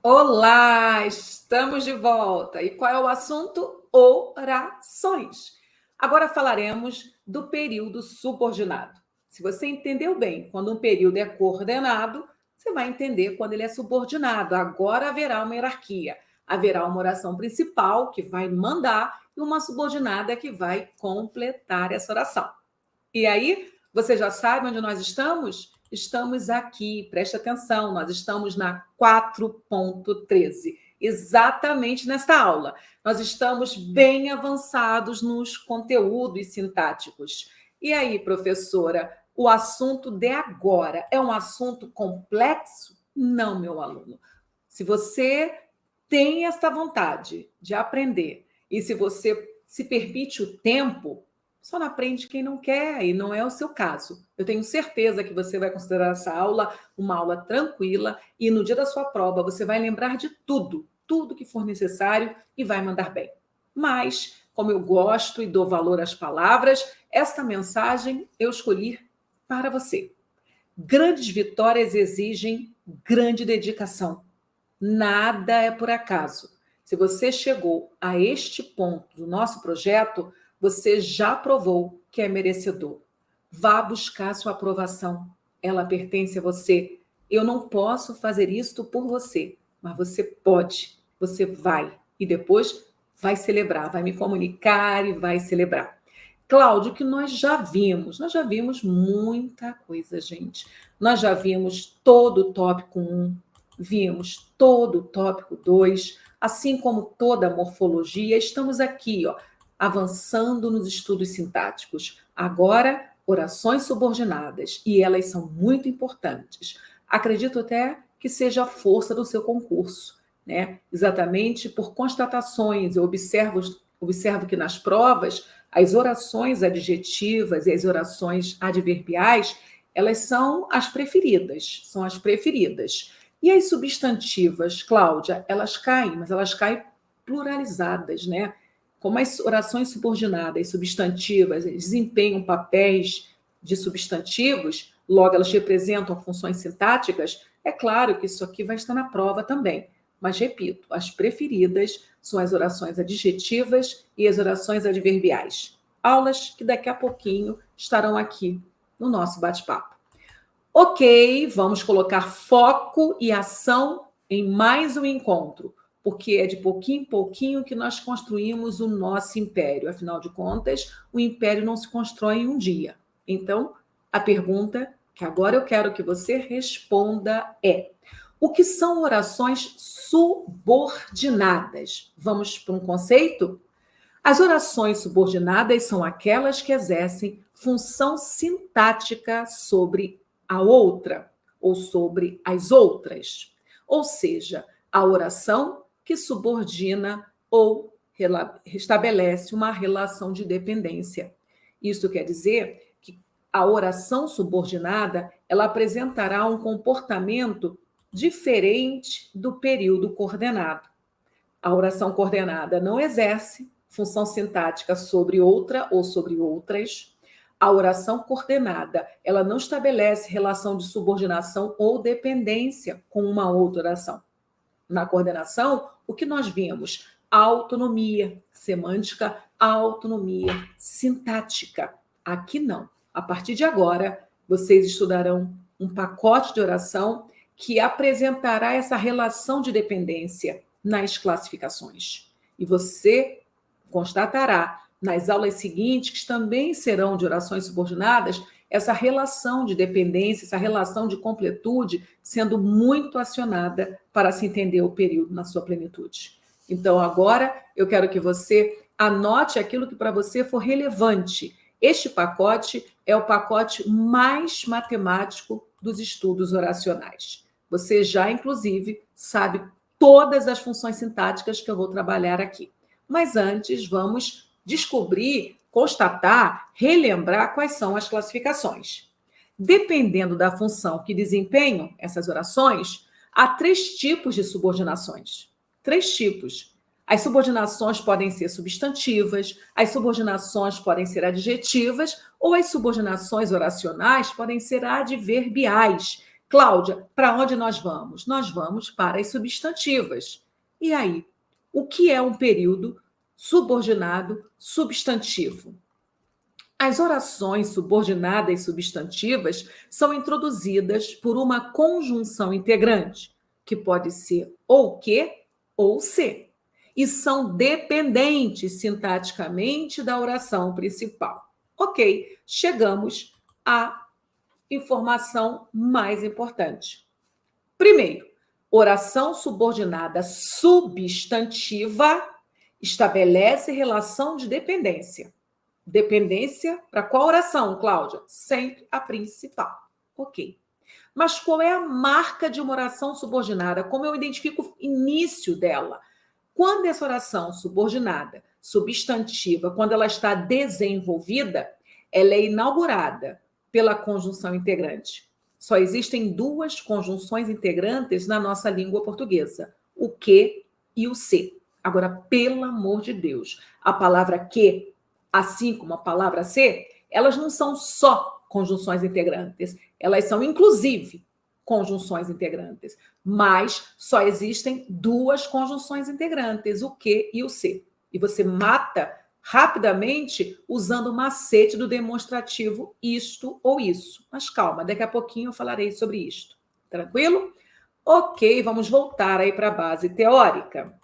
Olá, estamos de volta. E qual é o assunto? Orações. Agora falaremos do período subordinado. Se você entendeu bem quando um período é coordenado, você vai entender quando ele é subordinado. Agora haverá uma hierarquia. Haverá uma oração principal que vai mandar e uma subordinada que vai completar essa oração. E aí, você já sabe onde nós estamos? Estamos aqui, preste atenção, nós estamos na 4.13, exatamente nesta aula. Nós estamos bem avançados nos conteúdos sintáticos. E aí, professora, o assunto de agora é um assunto complexo? Não, meu aluno. Se você tem esta vontade de aprender e se você se permite o tempo, só não aprende quem não quer, e não é o seu caso. Eu tenho certeza que você vai considerar essa aula uma aula tranquila e no dia da sua prova você vai lembrar de tudo, tudo que for necessário e vai mandar bem. Mas, como eu gosto e dou valor às palavras, esta mensagem eu escolhi para você. Grandes vitórias exigem grande dedicação. Nada é por acaso. Se você chegou a este ponto do nosso projeto, você já provou que é merecedor. Vá buscar sua aprovação. Ela pertence a você. Eu não posso fazer isto por você, mas você pode. Você vai. E depois vai celebrar, vai me comunicar e vai celebrar. Cláudio, que nós já vimos muita coisa, gente. Nós já vimos todo o tópico 1, vimos todo o tópico 2, assim como toda a morfologia. Estamos aqui, ó, avançando nos estudos sintáticos. Agora, orações subordinadas, e elas são muito importantes. Acredito até que seja a força do seu concurso, né? Exatamente por constatações. Eu observo que nas provas, as orações adjetivas e as orações adverbiais, elas são as preferidas, E as substantivas, Cláudia, elas caem, mas elas caem pluralizadas, né? Como as orações subordinadas, substantivas, desempenham papéis de substantivos, logo elas representam funções sintáticas, é claro que isso aqui vai estar na prova também. Mas, repito, as preferidas são as orações adjetivas e as orações adverbiais. Aulas que daqui a pouquinho estarão aqui no nosso bate-papo. Ok, vamos colocar foco e ação em mais um encontro, porque é de pouquinho em pouquinho que nós construímos o nosso império. Afinal de contas, o império não se constrói em um dia. Então, a pergunta que agora eu quero que você responda é: o que são orações subordinadas? Vamos para um conceito? As orações subordinadas são aquelas que exercem função sintática sobre a outra ou sobre as outras. Ou seja, a oração que subordina ou estabelece uma relação de dependência. Isso quer dizer que a oração subordinada, ela apresentará um comportamento diferente do período coordenado. A oração coordenada não exerce função sintática sobre outra ou sobre outras. A oração coordenada, ela não estabelece relação de subordinação ou dependência com uma outra oração. Na coordenação, o que nós vimos? Autonomia semântica, autonomia sintática. Aqui não. A partir de agora, vocês estudarão um pacote de oração que apresentará essa relação de dependência nas classificações. E você constatará nas aulas seguintes, que também serão de orações subordinadas, essa relação de dependência, essa relação de completude sendo muito acionada para se entender o período na sua plenitude. Então, agora, eu quero que você anote aquilo que para você for relevante. Este pacote é o pacote mais matemático dos estudos oracionais. Você já, inclusive, sabe todas as funções sintáticas que eu vou trabalhar aqui. Mas antes, vamos descobrir, constatar, relembrar quais são as classificações. Dependendo da função que desempenham essas orações, há 3 tipos de subordinações. 3 tipos. As subordinações podem ser substantivas, as subordinações podem ser adjetivas ou as subordinações oracionais podem ser adverbiais. Cláudia, para onde nós vamos? Nós vamos para as substantivas. E aí, o que é um período subordinado substantivo? As orações subordinadas substantivas são introduzidas por uma conjunção integrante, que pode ser ou que ou se, e são dependentes sintaticamente da oração principal. Ok, chegamos à informação mais importante. Primeiro, oração subordinada substantiva estabelece relação de dependência. Dependência para qual oração, Cláudia? Sempre a principal. Ok. Mas qual é a marca de uma oração subordinada? Como eu identifico o início dela? Quando essa oração subordinada, substantiva, quando ela está desenvolvida, ela é inaugurada pela conjunção integrante. Só existem duas conjunções integrantes na nossa língua portuguesa, o que e o se. Agora, pelo amor de Deus, a palavra que, assim como a palavra se, elas não são só conjunções integrantes, elas são, inclusive, conjunções integrantes, mas só existem duas conjunções integrantes, o que e o se. E você mata rapidamente usando o macete do demonstrativo isto ou isso. Mas calma, daqui a pouquinho eu falarei sobre isto. Tranquilo? Ok, vamos voltar aí para a base teórica.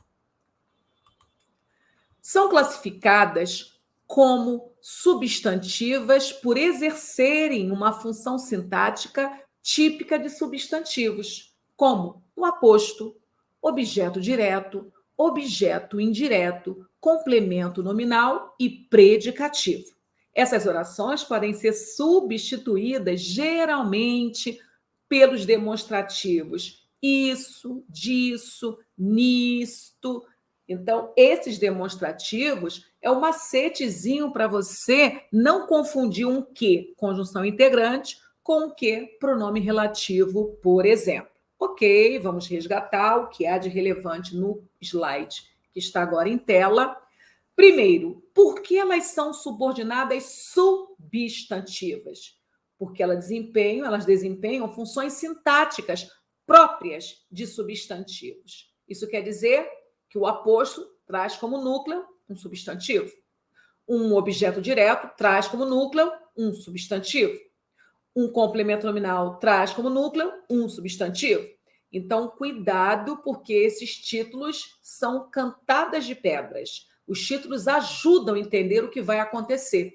São classificadas como substantivas por exercerem uma função sintática típica de substantivos, como o aposto, objeto direto, objeto indireto, complemento nominal e predicativo. Essas orações podem ser substituídas geralmente pelos demonstrativos isso, disso, nisto. Então, esses demonstrativos é um macetezinho para você não confundir um que, conjunção integrante, com um que, pronome relativo, por exemplo. Ok, vamos resgatar o que há de relevante no slide que está agora em tela. Primeiro, por que elas são subordinadas substantivas? Porque elas desempenham funções sintáticas próprias de substantivos. Isso quer dizer que o aposto traz como núcleo um substantivo. Um objeto direto traz como núcleo um substantivo. Um complemento nominal traz como núcleo um substantivo. Então, cuidado, porque esses títulos são cantadas de pedras. Os títulos ajudam a entender o que vai acontecer.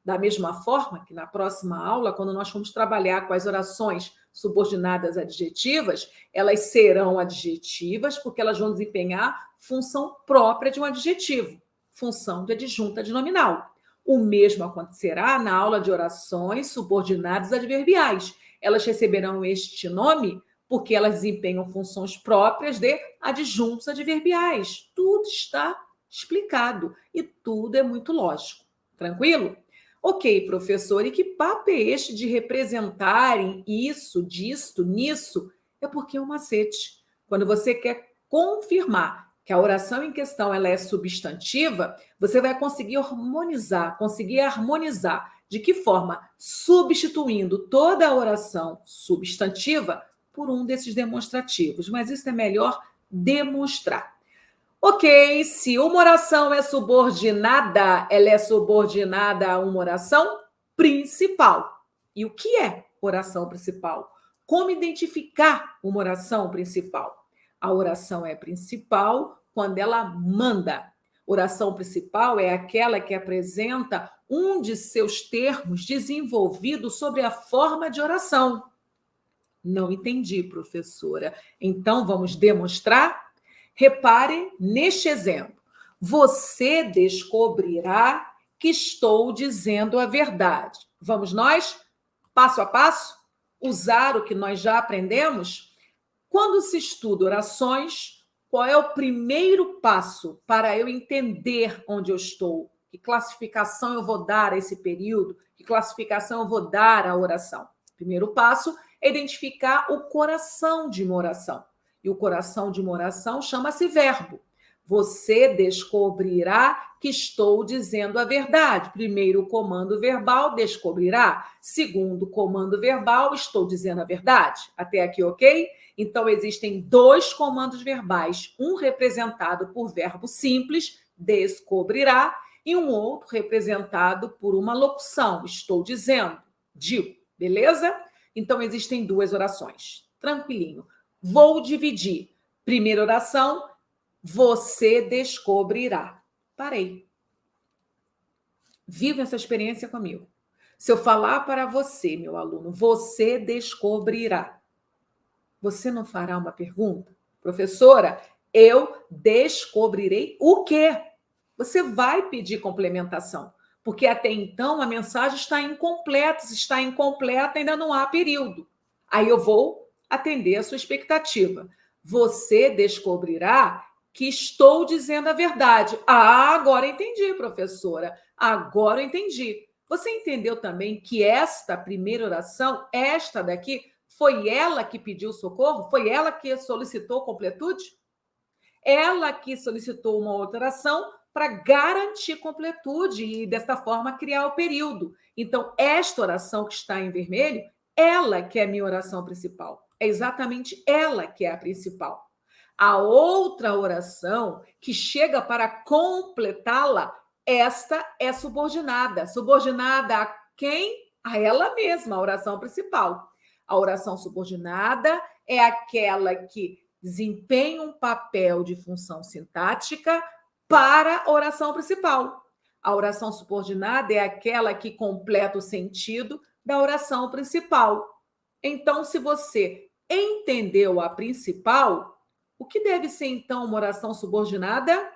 Da mesma forma que na próxima aula, quando nós formos trabalhar com as orações subordinadas adjetivas, elas serão adjetivas porque elas vão desempenhar função própria de um adjetivo, função de adjunta de nominal. O mesmo acontecerá na aula de orações subordinadas adverbiais. Elas receberão este nome porque elas desempenham funções próprias de adjuntos adverbiais. Tudo está explicado e tudo é muito lógico. Tranquilo? Ok, professor, e que papo é este de representarem isso, disto, nisso? É porque é um macete. Quando você quer confirmar que a oração em questão ela é substantiva, você vai conseguir harmonizar. De que forma? Substituindo toda a oração substantiva por um desses demonstrativos. Mas isso é melhor demonstrar. Ok, se uma oração é subordinada, ela é subordinada a uma oração principal. E o que é oração principal? Como identificar uma oração principal? A oração é principal quando ela manda. Oração principal é aquela que apresenta um de seus termos desenvolvido sobre a forma de oração. Não entendi, professora. Então, vamos demonstrar? Repare neste exemplo. Você descobrirá que estou dizendo a verdade. Vamos nós, passo a passo, usar o que nós já aprendemos? Quando se estuda orações, qual é o primeiro passo para eu entender onde eu estou? Que classificação eu vou dar a esse período? Que classificação eu vou dar à oração? Primeiro passo é identificar o coração de uma oração. E o coração de uma oração chama-se verbo. Você descobrirá que estou dizendo a verdade. Primeiro comando verbal, descobrirá. Segundo comando verbal, estou dizendo a verdade. Até aqui, ok? Então, existem dois comandos verbais, um representado por verbo simples, descobrirá, e um outro representado por uma locução, estou dizendo, digo, beleza? Então, existem duas orações. Tranquilinho. Vou dividir. Primeira oração, você descobrirá. Parei. Viva essa experiência comigo. Se eu falar para você, meu aluno, você descobrirá. Você não fará uma pergunta? Professora, eu descobrirei o quê? Você vai pedir complementação, porque até então a mensagem está incompleta. Se está incompleta, ainda não há período. Aí eu vou atender a sua expectativa. Você descobrirá que estou dizendo a verdade. Ah, agora entendi, professora. Agora entendi. Você entendeu também que esta primeira oração, esta daqui, foi ela que pediu socorro? Foi ela que solicitou completude? Ela que solicitou uma outra oração para garantir completude e, desta forma, criar o período. Então, esta oração que está em vermelho, ela que é a minha oração principal. É exatamente ela que é a principal. A outra oração que chega para completá-la, esta é subordinada. Subordinada a quem? A ela mesma, a oração principal. A oração subordinada é aquela que desempenha um papel de função sintática para a oração principal. A oração subordinada é aquela que completa o sentido da oração principal. Então, se você entendeu a principal, o que deve ser, então, uma oração subordinada?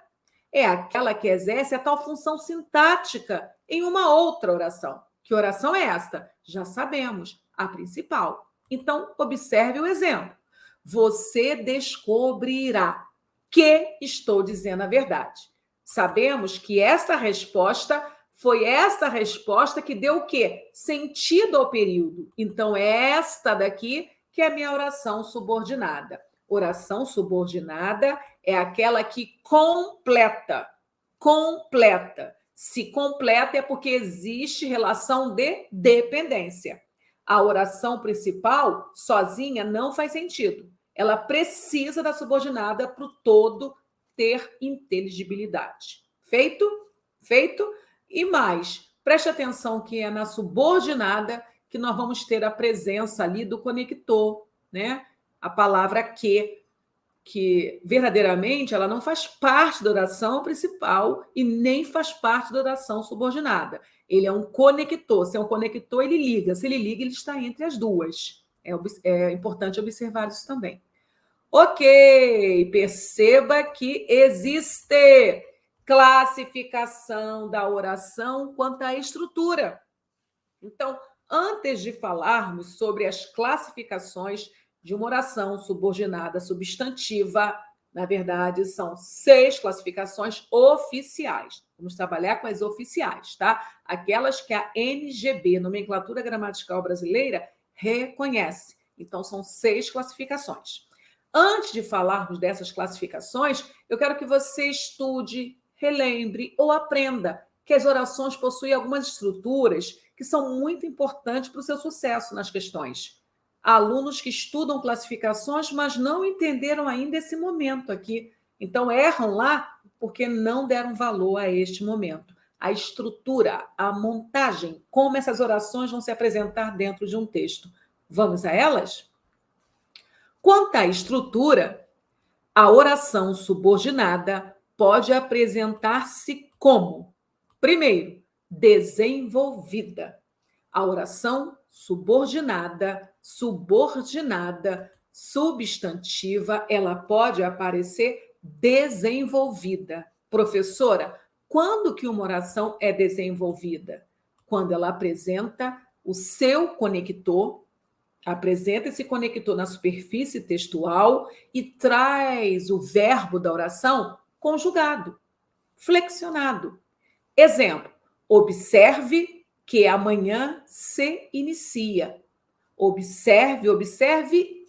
É aquela que exerce a tal função sintática em uma outra oração. Que oração é esta? Já sabemos, a principal. Então, observe o exemplo. Você descobrirá que estou dizendo a verdade. Sabemos que esta resposta foi esta resposta que deu o quê? Sentido ao período. Então, esta daqui que é a minha oração subordinada. Oração subordinada é aquela que completa. Completa. Se completa é porque existe relação de dependência. A oração principal, sozinha, não faz sentido. Ela precisa da subordinada para o todo ter inteligibilidade. Feito? Feito? E mais, preste atenção que é na subordinada que nós vamos ter a presença ali do conector, né? A palavra que verdadeiramente ela não faz parte da oração principal e nem faz parte da oração subordinada. Ele é um conector. Se é um conector, ele liga. Se ele liga, ele está entre as duas. É importante observar isso também. Ok, perceba que existe classificação da oração quanto à estrutura. Então, antes de falarmos sobre as classificações de uma oração subordinada substantiva, na verdade, são 6 classificações oficiais. Vamos trabalhar com as oficiais, tá? Aquelas que a NGB, Nomenclatura Gramatical Brasileira, reconhece. Então, são 6 classificações. Antes de falarmos dessas classificações, eu quero que você estude, relembre ou aprenda que as orações possuem algumas estruturas que são muito importantes para o seu sucesso nas questões. Há alunos que estudam classificações, mas não entenderam ainda esse momento aqui. Então, erram lá porque não deram valor a este momento. A estrutura, a montagem, como essas orações vão se apresentar dentro de um texto. Vamos a elas? Quanto à estrutura, a oração subordinada pode apresentar-se como: primeiro, desenvolvida. A oração subordinada, substantiva, ela pode aparecer desenvolvida. Professora, quando que uma oração é desenvolvida? Quando ela apresenta o seu conector, apresenta esse conector na superfície textual e traz o verbo da oração conjugado, flexionado. Exemplo: observe que amanhã se inicia. Observe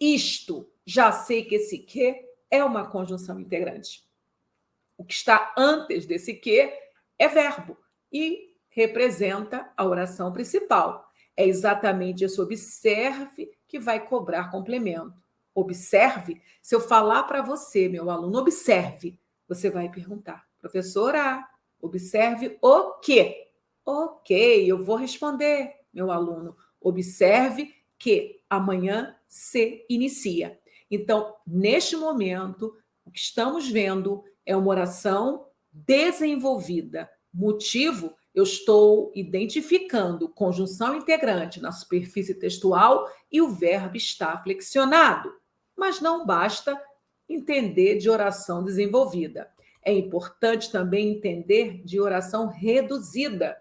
isto. Já sei que esse que é uma conjunção integrante. O que está antes desse que é verbo e representa a oração principal. É exatamente esse observe que vai cobrar complemento. Observe, se eu falar para você, meu aluno, observe, você vai perguntar, professora, observe o quê? Ok, eu vou responder, meu aluno. Observe que amanhã se inicia. Então, neste momento, o que estamos vendo é uma oração desenvolvida. Motivo, eu estou identificando conjunção integrante na superfície textual e o verbo está flexionado. Mas não basta entender de oração desenvolvida. É importante também entender de oração reduzida.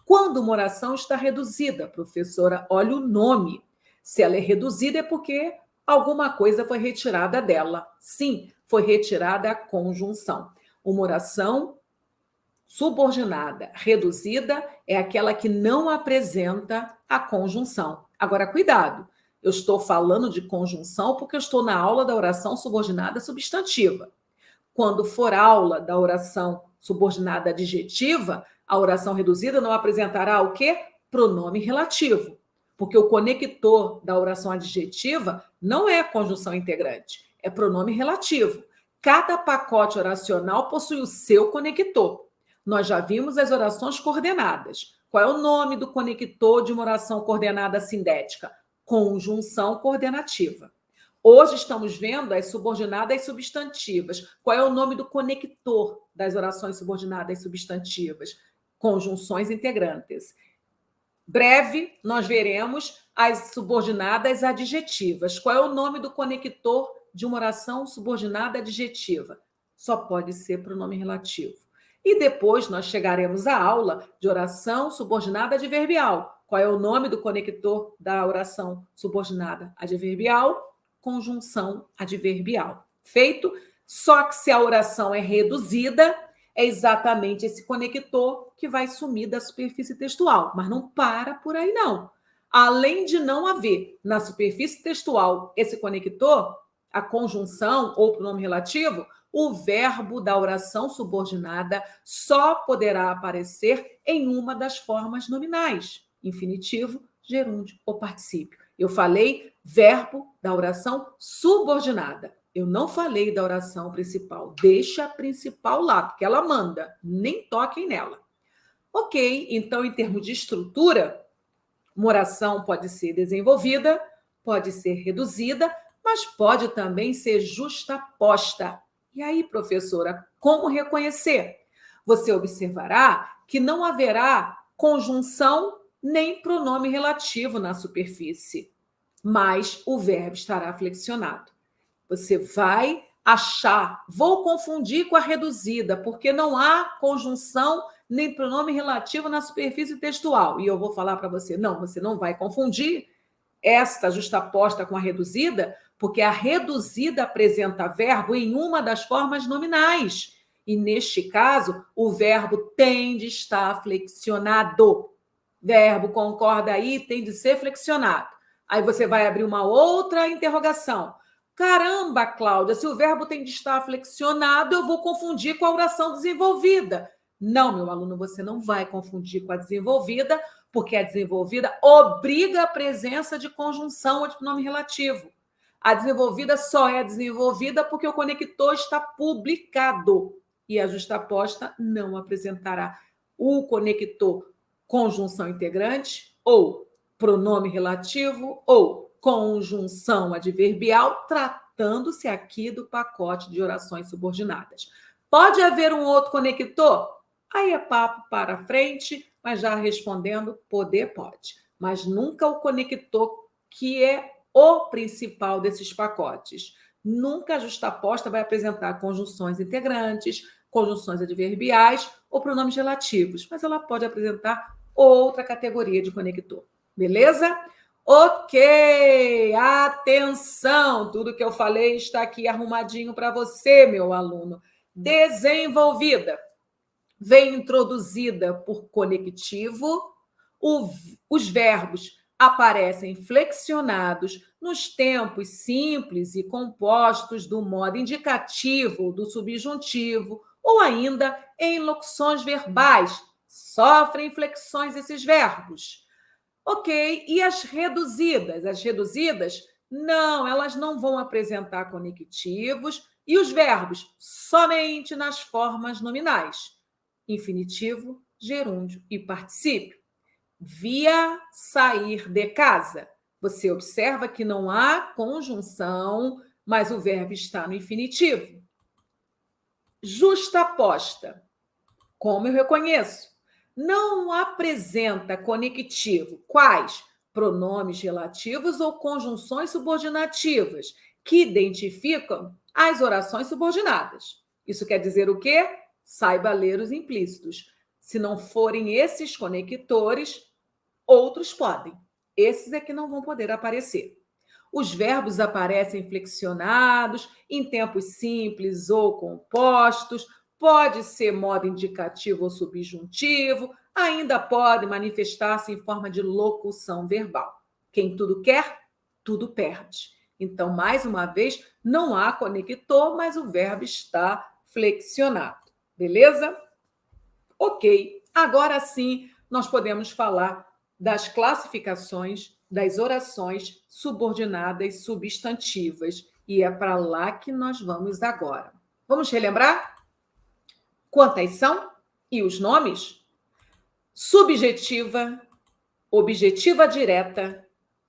Quando uma oração está reduzida, professora, olha o nome. Se ela é reduzida é porque alguma coisa foi retirada dela. Sim, foi retirada a conjunção. Uma oração subordinada, reduzida, é aquela que não apresenta a conjunção. Agora, cuidado, eu estou falando de conjunção porque eu estou na aula da oração subordinada substantiva. Quando for aula da oração subordinada adjetiva, a oração reduzida não apresentará o quê? Pronome relativo. Porque o conector da oração adjetiva não é a conjunção integrante, é pronome relativo. Cada pacote oracional possui o seu conector. Nós já vimos as orações coordenadas. Qual é o nome do conector de uma oração coordenada sindética? Conjunção coordenativa. Hoje estamos vendo as subordinadas substantivas. Qual é o nome do conector das orações subordinadas substantivas? Conjunções integrantes. Breve, nós veremos as subordinadas adjetivas. Qual é o nome do conector de uma oração subordinada adjetiva? Só pode ser pronome relativo. E depois nós chegaremos à aula de oração subordinada adverbial. Qual é o nome do conector da oração subordinada adverbial? Conjunção adverbial. Feito? Só que se a oração é reduzida, é exatamente esse conector que vai sumir da superfície textual. Mas não para por aí, não. Além de não haver na superfície textual esse conector, a conjunção ou pronome relativo, o verbo da oração subordinada só poderá aparecer em uma das formas nominais: infinitivo, gerúndio ou particípio. Eu falei verbo da oração subordinada. Eu não falei da oração principal. Deixa a principal lá, porque ela manda. Nem toquem nela. Ok, então, em termos de estrutura, uma oração pode ser desenvolvida, pode ser reduzida, mas pode também ser justaposta. E aí, professora, como reconhecer? Você observará que não haverá conjunção nem pronome relativo na superfície, mas o verbo estará flexionado. Você vai achar, vou confundir com a reduzida, porque não há conjunção nem pronome relativo na superfície textual. E eu vou falar para você, não, você não vai confundir esta justaposta com a reduzida, porque a reduzida apresenta verbo em uma das formas nominais. E, neste caso, o verbo tem de estar flexionado. Verbo, concorda aí, tem de ser flexionado. Aí você vai abrir uma outra interrogação. Caramba, Cláudia, se o verbo tem de estar flexionado, eu vou confundir com a oração desenvolvida. Não, meu aluno, você não vai confundir com a desenvolvida, porque a desenvolvida obriga a presença de conjunção ou de nome relativo. A desenvolvida só é desenvolvida porque o conector está publicado e a justaposta não apresentará o conector conjunção integrante ou pronome relativo ou conjunção adverbial, tratando-se aqui do pacote de orações subordinadas. Pode haver um outro conector? Aí é papo para frente, mas já respondendo, poder pode. Mas nunca o conector que é o principal desses pacotes. Nunca a justaposta vai apresentar conjunções integrantes, conjunções adverbiais ou pronomes relativos, mas ela pode apresentar outra categoria de conector. Beleza? Ok, atenção! Tudo que eu falei está aqui arrumadinho para você, meu aluno. Desenvolvida. Vem introduzida por conectivo, os verbos aparecem flexionados nos tempos simples e compostos do modo indicativo, do subjuntivo Ou ainda em locuções verbais, sofrem inflexões esses verbos. Ok, e as reduzidas? As reduzidas, não, elas não vão apresentar conectivos e os verbos somente nas formas nominais. Infinitivo, gerúndio e particípio. Via sair de casa. Você observa que não há conjunção, mas o verbo está no infinitivo. Justaposta. Como eu reconheço? Não apresenta conectivo. Quais? Pronomes relativos ou conjunções subordinativas, que identificam as orações subordinadas. Isso quer dizer o quê? Saiba ler os implícitos. Se não forem esses conectores, outros podem. Esses é que não vão poder aparecer. Os verbos aparecem flexionados, em tempos simples ou compostos, pode ser modo indicativo ou subjuntivo, ainda pode manifestar-se em forma de locução verbal. Quem tudo quer, tudo perde. Então, mais uma vez, não há conector, mas o verbo está flexionado. Beleza? Ok. Agora sim, nós podemos falar das classificações das orações subordinadas substantivas. E é para lá que nós vamos agora. Vamos relembrar? Quantas são? E os nomes? Subjetiva, objetiva direta,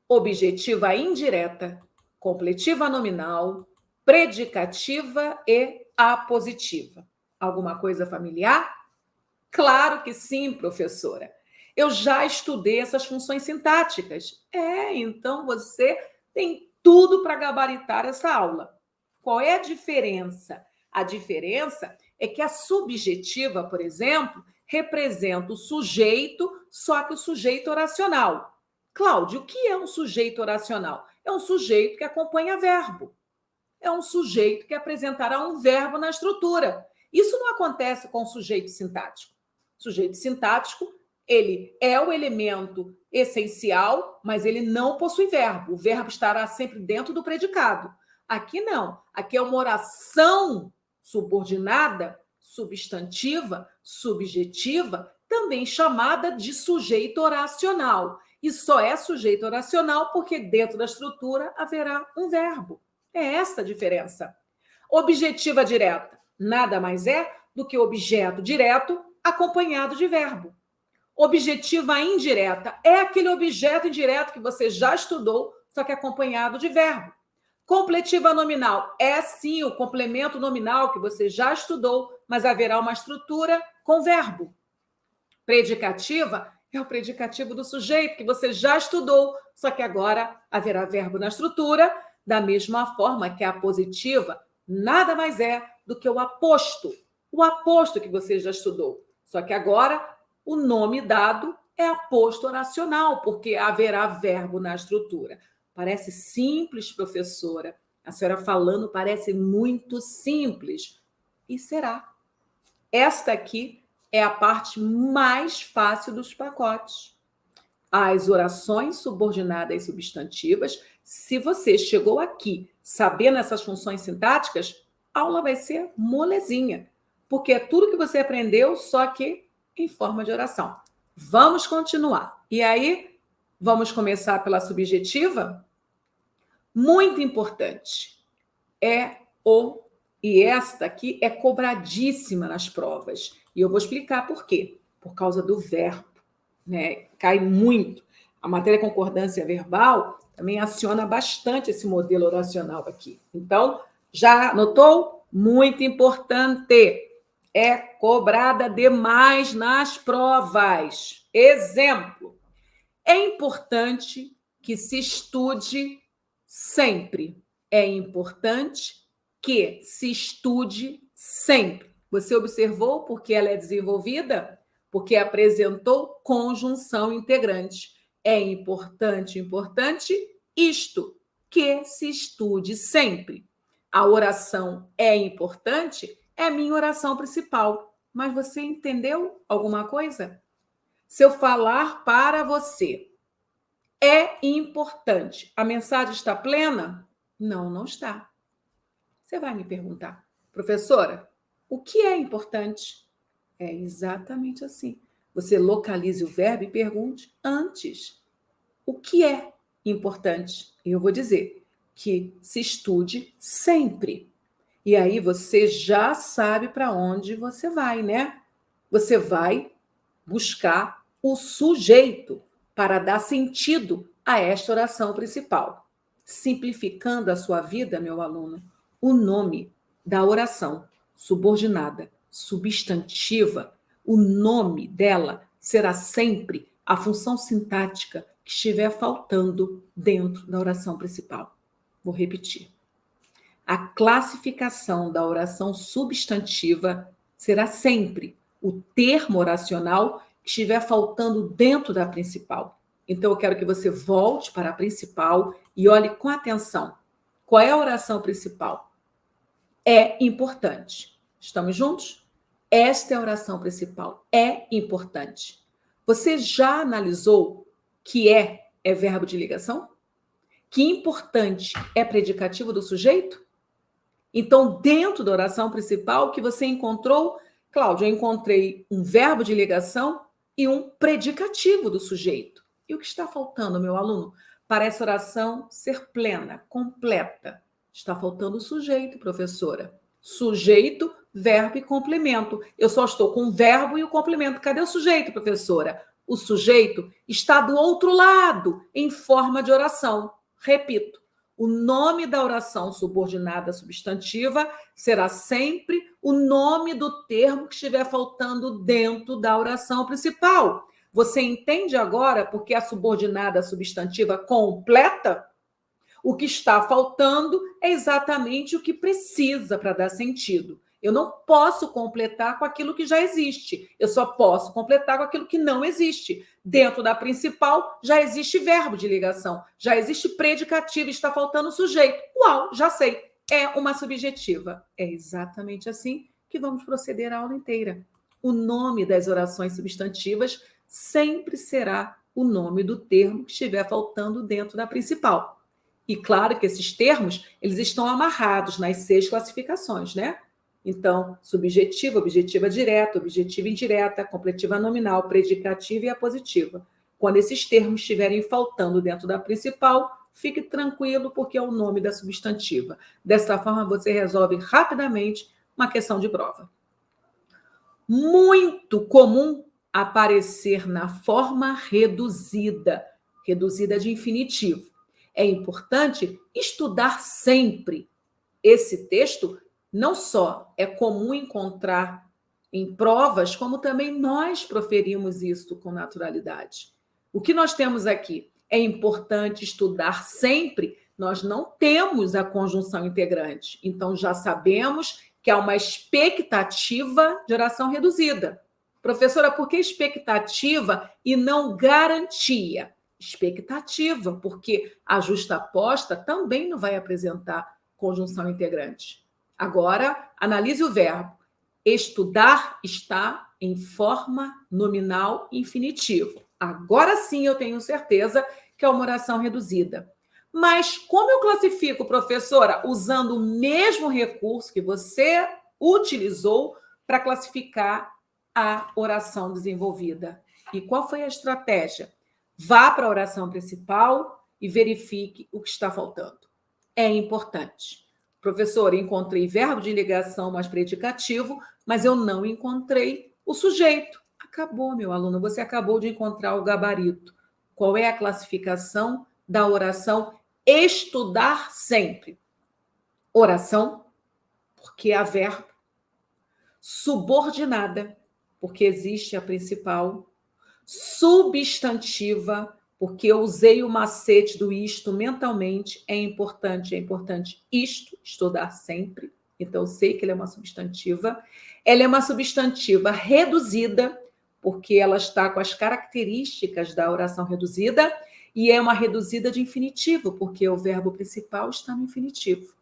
objetiva indireta, completiva nominal, predicativa e apositiva. Alguma coisa familiar? Claro que sim, professora. Eu já estudei essas funções sintáticas. Então você tem tudo para gabaritar essa aula. Qual é a diferença? A diferença é que a subjetiva, por exemplo, representa o sujeito, só que o sujeito oracional. Cláudio, o que é um sujeito oracional? É um sujeito que acompanha verbo. É um sujeito que apresentará um verbo na estrutura. Isso não acontece com o sujeito sintático. O sujeito sintático, ele é o elemento essencial, mas ele não possui verbo. O verbo estará sempre dentro do predicado. Aqui não. Aqui é uma oração subordinada, substantiva, subjetiva, também chamada de sujeito oracional. E só é sujeito oracional porque dentro da estrutura haverá um verbo. É essa a diferença. Objetiva direta nada mais é do que objeto direto acompanhado de verbo. Objetiva indireta é aquele objeto indireto que você já estudou, só que acompanhado de verbo. Completiva nominal é sim o complemento nominal que você já estudou, mas haverá uma estrutura com verbo. Predicativa é o predicativo do sujeito que você já estudou, só que agora haverá verbo na estrutura, da mesma forma que a apositiva nada mais é do que o aposto que você já estudou. Só que agora o nome dado é aposto oracional, porque haverá verbo na estrutura. Parece simples, professora. A senhora falando parece muito simples. E será. Esta aqui é a parte mais fácil dos pacotes. As orações subordinadas substantivas, se você chegou aqui sabendo essas funções sintáticas, a aula vai ser molezinha, porque é tudo que você aprendeu, só que em forma de oração. Vamos continuar. E aí, vamos começar pela subjetiva? Muito importante. E esta aqui é cobradíssima nas provas. E eu vou explicar por quê. Por causa do verbo, né? Cai muito. A matéria concordância verbal também aciona bastante esse modelo oracional aqui. Então, já notou? Muito importante. É cobrada demais nas provas. Exemplo. É importante que se estude sempre. É importante que se estude sempre. Você observou porque ela é desenvolvida? Porque apresentou conjunção integrante. É importante isto, que se estude sempre. A oração é importante, é a minha oração principal. Mas você entendeu alguma coisa? Se eu falar para você, é importante. A mensagem está plena? Não, não está. Você vai me perguntar, professora, O que é importante? É exatamente assim. Você localize o verbo e pergunte antes. O que é importante? E eu vou dizer que se estude sempre. E aí você já sabe para onde você vai, né? Você vai buscar o sujeito para dar sentido a esta oração principal. Simplificando a sua vida, meu aluno, o nome da oração subordinada, substantiva, o nome dela será sempre a função sintática que estiver faltando dentro da oração principal. Vou repetir. A classificação da oração substantiva será sempre o termo oracional que estiver faltando dentro da principal. Então, eu quero que você volte para a principal e olhe com atenção. Qual é a oração principal? É importante. Estamos juntos? Esta é a oração principal. É importante. Você já analisou que é verbo de ligação? Que importante é predicativo do sujeito? Então, dentro da oração principal, o que você encontrou, Cláudia, eu encontrei um verbo de ligação e um predicativo do sujeito. E o que está faltando, meu aluno? Para essa oração ser plena, completa. Está faltando o sujeito, professora. Sujeito, verbo e complemento. Eu só estou com o verbo e o complemento. Cadê o sujeito, professora? O sujeito está do outro lado, em forma de oração. Repito. O nome da oração subordinada substantiva será sempre o nome do termo que estiver faltando dentro da oração principal. Você entende agora porque a subordinada substantiva completa? O que está faltando é exatamente o que precisa para dar sentido. Eu não posso completar com aquilo que já existe. Eu só posso completar com aquilo que não existe. Dentro da principal, já existe verbo de ligação, já existe predicativo, está faltando sujeito. Uau, já sei. É uma subjetiva. É exatamente assim que vamos proceder a aula inteira. O nome das orações substantivas sempre será o nome do termo que estiver faltando dentro da principal. E claro que esses termos, eles estão amarrados nas 6 classificações, né? Então, subjetiva, objetiva direta, objetiva indireta, completiva nominal, predicativa e apositiva. Quando esses termos estiverem faltando dentro da principal, fique tranquilo, porque é o nome da substantiva. Dessa forma, você resolve rapidamente uma questão de prova. Muito comum aparecer na forma reduzida, reduzida de infinitivo. É importante estudar sempre esse texto. Não só é comum encontrar em provas, como também nós proferimos isso com naturalidade. O que nós temos aqui? É importante estudar sempre. Nós não temos a conjunção integrante, então já sabemos que há uma expectativa de oração reduzida. Professora, por que expectativa e não garantia? Expectativa, porque a justaposta também não vai apresentar conjunção integrante. Agora, analise o verbo. Estudar está em forma nominal infinitivo. Agora sim eu tenho certeza que é uma oração reduzida. Mas como eu classifico, professora, usando o mesmo recurso que você utilizou para classificar a oração desenvolvida? E qual foi a estratégia? Vá para a oração principal e verifique o que está faltando. É importante. Professor, encontrei verbo de ligação mais predicativo, mas eu não encontrei o sujeito. Acabou, meu aluno, você acabou de encontrar o gabarito. Qual é a classificação da oração estudar sempre? Oração, porque há verbo. Subordinada, porque existe a principal. Substantiva, porque eu usei o macete do isto mentalmente. É importante isto, estudar sempre. Então, eu sei que ela é uma substantiva. Ela é uma substantiva reduzida, porque ela está com as características da oração reduzida, e é uma reduzida de infinitivo, porque o verbo principal está no infinitivo.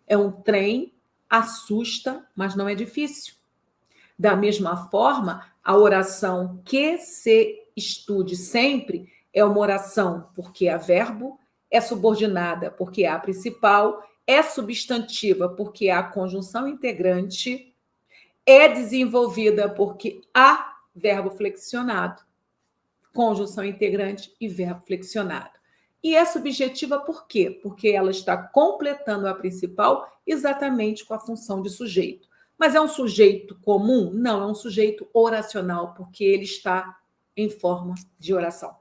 É um trem, assusta, mas não é difícil. Da mesma forma, a oração que se estude sempre é uma oração porque há verbo, é subordinada porque há principal, é substantiva porque há conjunção integrante, é desenvolvida porque há verbo flexionado, conjunção integrante e verbo flexionado. E é subjetiva por quê? Porque ela está completando a principal exatamente com a função de sujeito. Mas é um sujeito comum? Não, é um sujeito oracional, porque ele está em forma de oração.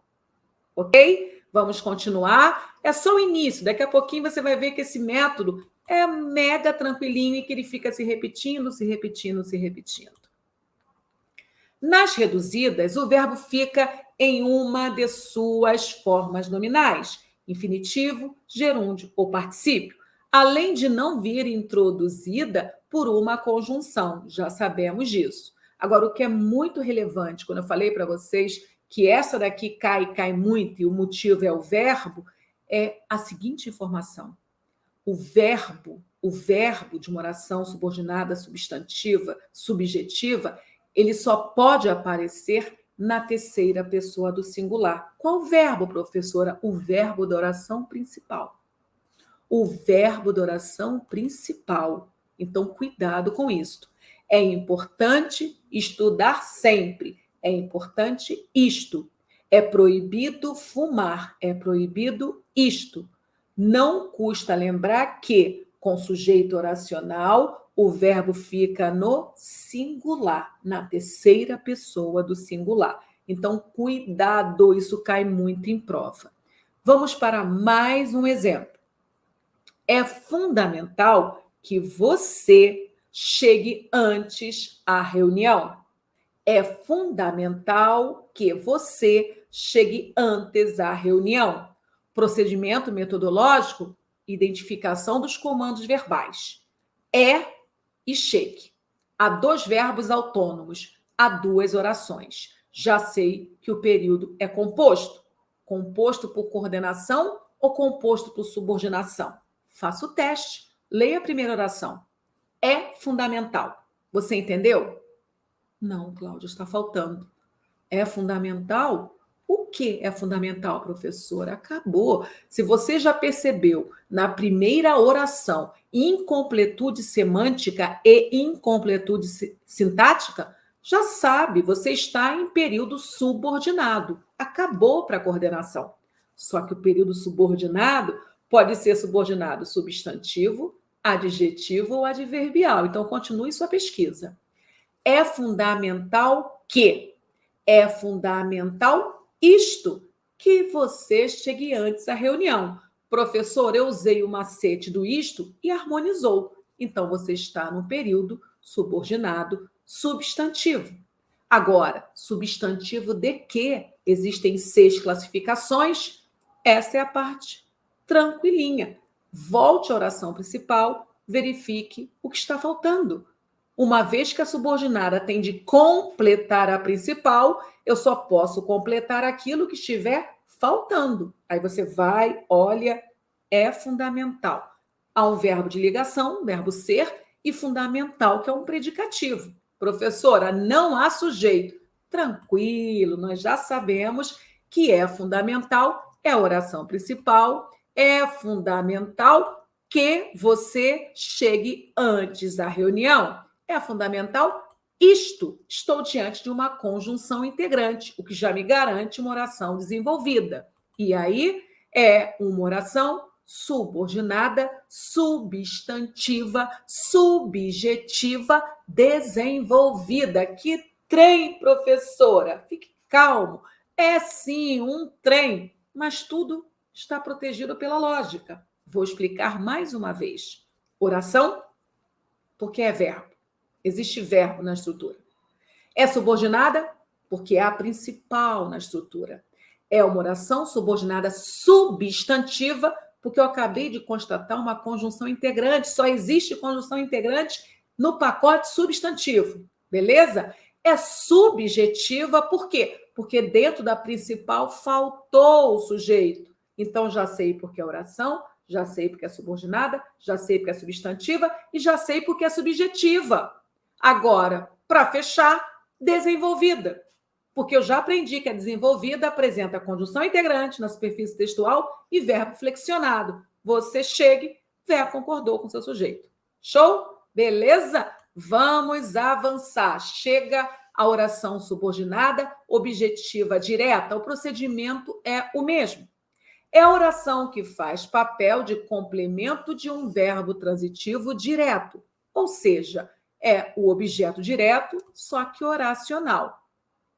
Ok? Vamos continuar. É só o início. Daqui a pouquinho você vai ver que esse método é mega tranquilinho e que ele fica se repetindo, se repetindo, se repetindo. Nas reduzidas, o verbo fica em uma de suas formas nominais, infinitivo, gerúndio ou particípio, além de não vir introduzida por uma conjunção. Já sabemos disso. Agora, o que é muito relevante, quando eu falei para vocês que essa daqui cai muito e o motivo é o verbo, é a seguinte informação. O verbo de uma oração subordinada, substantiva, subjetiva, ele só pode aparecer na terceira pessoa do singular. Qual verbo, professora? O verbo da oração principal. O verbo da oração principal. Então, cuidado com isso. É importante estudar sempre. É importante isto. É proibido fumar. É proibido isto. Não custa lembrar que, com sujeito oracional, o verbo fica no singular, na terceira pessoa do singular. Então, cuidado, isso cai muito em prova. Vamos para mais um exemplo. É fundamental que você chegue antes à reunião. É fundamental que você chegue antes à reunião. Procedimento metodológico, identificação dos comandos verbais. É e chegue. Há 2 verbos autônomos, há 2 orações. Já sei que o período é composto. Composto por coordenação ou composto por subordinação? Faça o teste. Leia a primeira oração. É fundamental. Você entendeu? Não, Cláudia, está faltando. É fundamental? O que é fundamental, professora? Acabou. Se você já percebeu na primeira oração incompletude semântica e incompletude sintática, já sabe, você está em período subordinado. Acabou para a coordenação. Só que o período subordinado pode ser subordinado substantivo, adjetivo ou adverbial. Então, continue sua pesquisa. É fundamental que? É fundamental isto, que você chegue antes à reunião. Professor, eu usei o macete do isto e harmonizou. Então, você está no período subordinado substantivo. Agora, substantivo de que? Existem 6 classificações. Essa é a parte tranquilinha. Volte à oração principal, verifique o que está faltando. Uma vez que a subordinada tem de completar a principal, eu só posso completar aquilo que estiver faltando. Aí você vai, olha, é fundamental. Há um verbo de ligação, verbo ser, e fundamental, que é um predicativo. Professora, não há sujeito. Tranquilo, nós já sabemos que é fundamental, é a oração principal, é fundamental que você chegue antes da reunião. É fundamental isto. Estou diante de uma conjunção integrante, o que já me garante uma oração desenvolvida. E aí é uma oração subordinada, substantiva, subjetiva, desenvolvida. Que trem, professora! Fique calmo. É sim um trem, mas tudo está protegido pela lógica. Vou explicar mais uma vez. Oração, porque é verbo. Existe verbo na estrutura. É subordinada porque é a principal na estrutura. É uma oração subordinada substantiva porque eu acabei de constatar uma conjunção integrante. Só existe conjunção integrante no pacote substantivo. Beleza? É subjetiva por quê? Porque dentro da principal faltou o sujeito. Então, já sei porque é oração, já sei porque é subordinada, já sei porque é substantiva e já sei porque é subjetiva. Agora, para fechar, desenvolvida. Porque eu já aprendi que a desenvolvida apresenta conjunção integrante na superfície textual e verbo flexionado. Você chegue, verbo concordou com seu sujeito. Show? Beleza? Vamos avançar. Chega a oração subordinada, objetiva direta. O procedimento é o mesmo. É a oração que faz papel de complemento de um verbo transitivo direto, ou seja, é o objeto direto, só que oracional.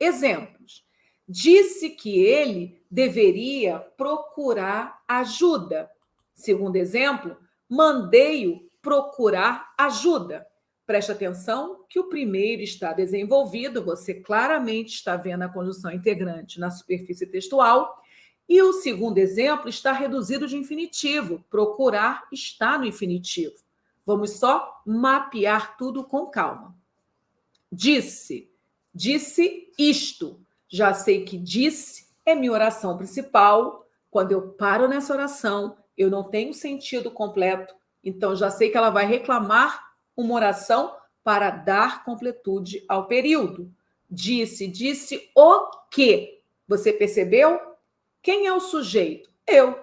Exemplos. Disse que ele deveria procurar ajuda. Segundo exemplo, mandei-o procurar ajuda. Preste atenção que o primeiro está desenvolvido, você claramente está vendo a conjunção integrante na superfície textual, e o segundo exemplo está reduzido de infinitivo. Procurar está no infinitivo. Vamos só mapear tudo com calma. Disse isto. Já sei que disse é minha oração principal. Quando eu paro nessa oração, eu não tenho sentido completo. Então, já sei que ela vai reclamar uma oração para dar completude ao período. Disse o quê? Você percebeu? Quem é o sujeito? Eu.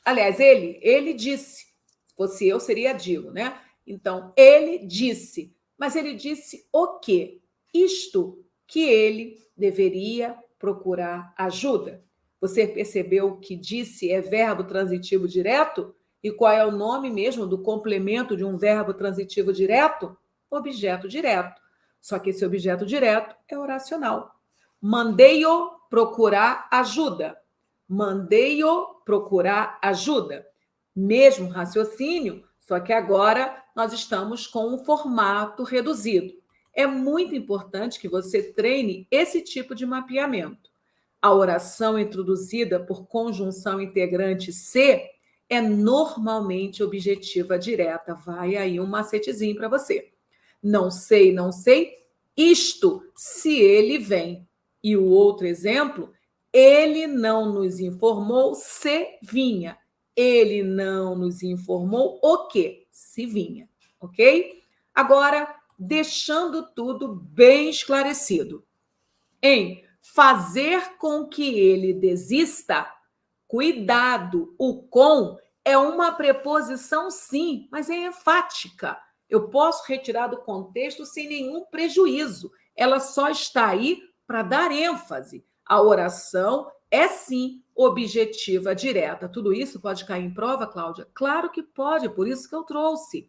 Aliás, ele disse. Se fosse eu, seria digo, né? Então, ele disse. Mas ele disse o quê? Isto, que ele deveria procurar ajuda. Você percebeu que disse é verbo transitivo direto? E qual é o nome mesmo do complemento de um verbo transitivo direto? Objeto direto. Só que esse objeto direto é oracional. Mandei-o procurar ajuda. Mandei-o procurar ajuda. Mesmo raciocínio, só que agora nós estamos com um formato reduzido. É muito importante que você treine esse tipo de mapeamento. A oração introduzida por conjunção integrante se é normalmente objetiva direta. Vai aí um macetezinho para você. Não sei, isto, se ele vem. E o outro exemplo, ele não nos informou se vinha. Ele não nos informou o quê? Se vinha, ok? Agora, deixando tudo bem esclarecido. Em fazer com que ele desista, cuidado, o com é uma preposição sim, mas é enfática. Eu posso retirar do contexto sem nenhum prejuízo. Ela só está aí para dar ênfase. A oração é sim objetiva direta. Tudo isso pode cair em prova, Cláudia? Claro que pode, por isso que eu trouxe.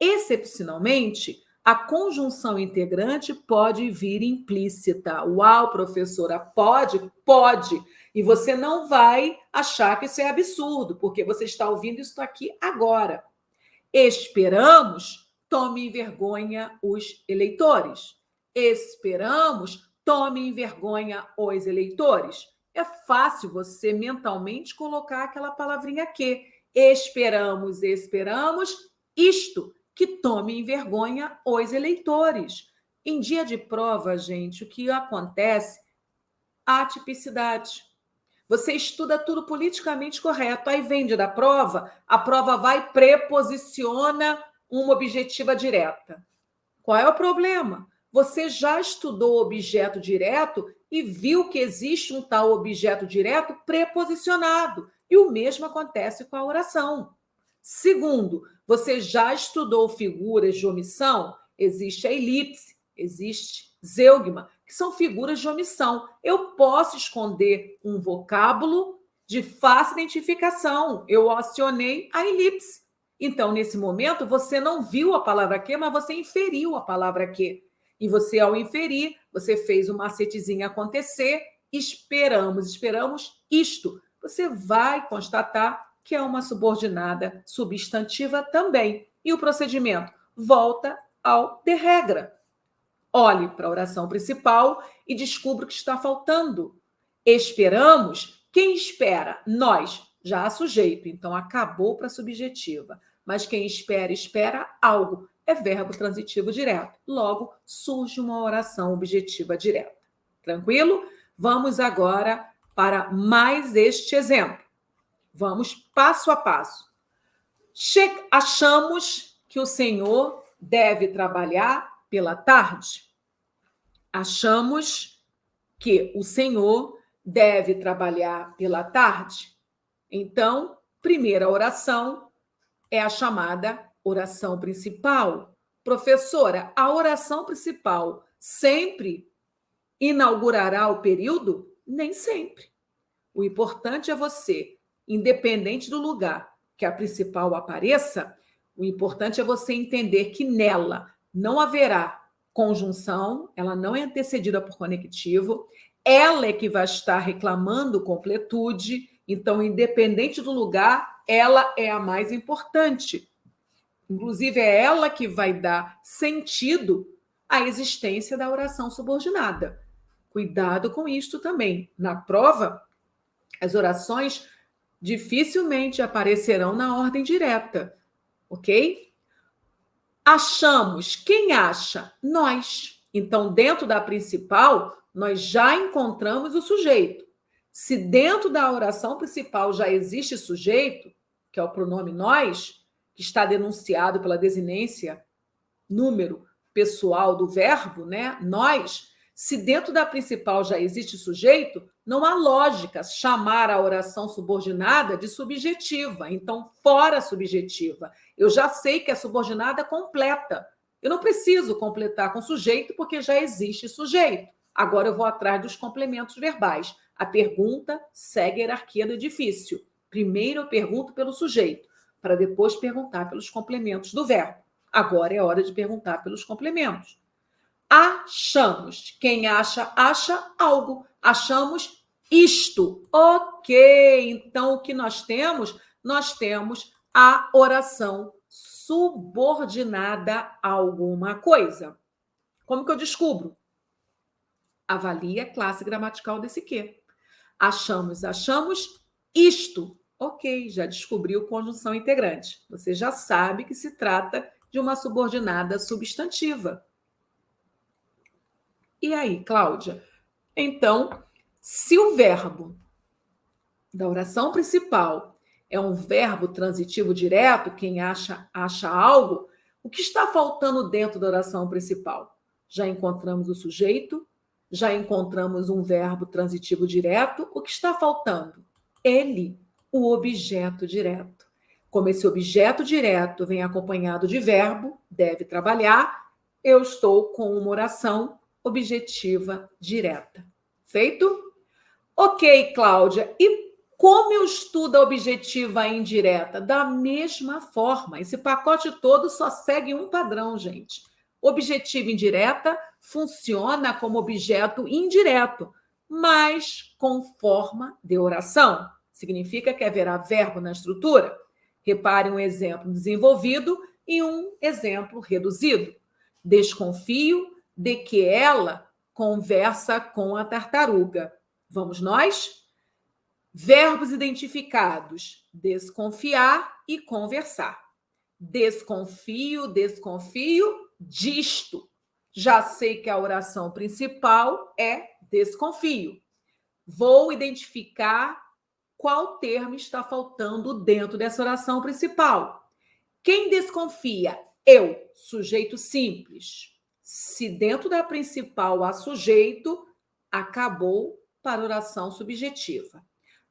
Excepcionalmente, a conjunção integrante pode vir implícita. Uau, professora, pode? Pode. E você não vai achar que isso é absurdo, porque você está ouvindo isso aqui agora. Esperamos, tome em vergonha os eleitores. Esperamos, tome em vergonha os eleitores. É fácil você mentalmente colocar aquela palavrinha que. Esperamos, isto, que tome em vergonha os eleitores. Em dia de prova, gente, o que acontece? A atipicidade. Você estuda tudo politicamente correto, aí vem dia da prova, a prova vai preposiciona uma objetiva direta. Qual é o problema? Você já estudou o objeto direto e viu que existe um tal objeto direto preposicionado. E o mesmo acontece com a oração. Segundo, você já estudou figuras de omissão? Existe a elipse, existe zeugma, que são figuras de omissão. Eu posso esconder um vocábulo de fácil identificação. Eu acionei a elipse. Então, nesse momento, você não viu a palavra que, mas você inferiu a palavra que. E você, ao inferir, você fez o macetezinho acontecer. Esperamos isto. Você vai constatar que é uma subordinada substantiva também. E o procedimento? Volta ao de regra. Olhe para a oração principal e descubra o que está faltando. Esperamos. Quem espera? Nós. Já há sujeito, então acabou para a subjetiva. Mas quem espera algo. É verbo transitivo direto. Logo, surge uma oração objetiva direta. Tranquilo? Vamos agora para mais este exemplo. Vamos passo a passo. Achamos que o Senhor deve trabalhar pela tarde. Achamos que o Senhor deve trabalhar pela tarde. Então, primeira oração é a chamada oração principal. Professora, a oração principal sempre inaugurará o período? Nem sempre. O importante é você, independente do lugar que a principal apareça, o importante é você entender que nela não haverá conjunção, ela não é antecedida por conectivo, ela é que vai estar reclamando completude, então, independente do lugar, ela é a mais importante. Inclusive, é ela que vai dar sentido à existência da oração subordinada. Cuidado com isto também. Na prova, as orações dificilmente aparecerão na ordem direta, ok? Achamos. Quem acha? Nós. Então, dentro da principal, nós já encontramos o sujeito. Se dentro da oração principal já existe sujeito, que é o pronome nós, que está denunciado pela desinência número pessoal do verbo, né? Nós, se dentro da principal já existe sujeito, não há lógica chamar a oração subordinada de subjetiva. Então, fora subjetiva. Eu já sei que é subordinada completa. Eu não preciso completar com sujeito porque já existe sujeito. Agora eu vou atrás dos complementos verbais. A pergunta segue a hierarquia do edifício. Primeiro eu pergunto pelo sujeito, para depois perguntar pelos complementos do verbo. Agora é hora de perguntar pelos complementos. Achamos. Quem acha, acha algo. Achamos isto. Ok. Então, o que nós temos? Nós temos a oração subordinada a alguma coisa. Como que eu descubro? Avalie a classe gramatical desse quê. Achamos isto. Ok, já descobriu conjunção integrante. Você já sabe que se trata de uma subordinada substantiva. E aí, Cláudia? Então, se o verbo da oração principal é um verbo transitivo direto, quem acha algo, o que está faltando dentro da oração principal? Já encontramos o sujeito, já encontramos um verbo transitivo direto, o que está faltando? Ele, o objeto direto. Como esse objeto direto vem acompanhado de verbo, deve trabalhar, eu estou com uma oração objetiva direta. Feito? Ok, Cláudia. E como eu estudo a objetiva indireta? Da mesma forma. Esse pacote todo só segue um padrão, gente. Objetiva indireta funciona como objeto indireto, mas com forma de oração. Significa que haverá verbo na estrutura. Repare um exemplo desenvolvido e um exemplo reduzido. Desconfio de que ela conversa com a tartaruga. Vamos nós? Verbos identificados: desconfiar e conversar. Desconfio disto. Já sei que a oração principal é desconfio. Vou identificar qual termo está faltando dentro dessa oração principal. Quem desconfia? Eu, sujeito simples. Se dentro da principal há sujeito, acabou para oração subjetiva.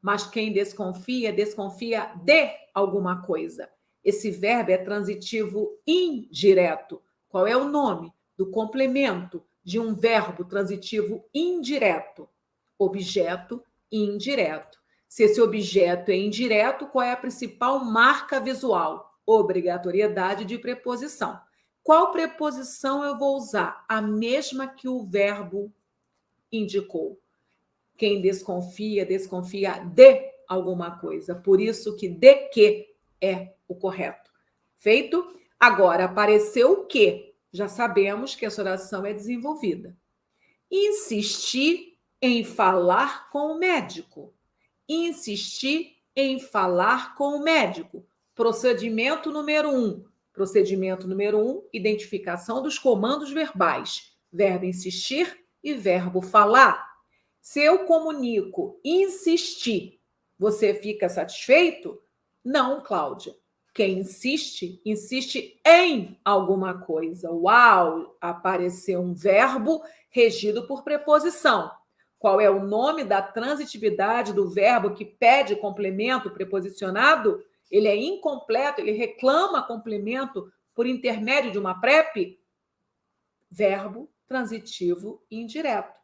Mas quem desconfia, desconfia de alguma coisa. Esse verbo é transitivo indireto. Qual é o nome do complemento de um verbo transitivo indireto? Objeto indireto. Se esse objeto é indireto, qual é a principal marca visual? Obrigatoriedade de preposição. Qual preposição eu vou usar? A mesma que o verbo indicou. Quem desconfia, desconfia de alguma coisa. Por isso que de que é o correto. Feito? Agora, apareceu o que? Já sabemos que essa oração é desenvolvida. Insistir em falar com o médico. Insistir em falar com o médico. Procedimento número 1. Procedimento número 1, identificação dos comandos verbais. Verbo insistir e verbo falar. Se eu comunico insistir, você fica satisfeito? Não, Cláudia. Quem insiste, insiste em alguma coisa. Uau! Apareceu um verbo regido por preposição. Qual é o nome da transitividade do verbo que pede complemento preposicionado? Ele é incompleto, ele reclama complemento por intermédio de uma PrEP? Verbo transitivo indireto.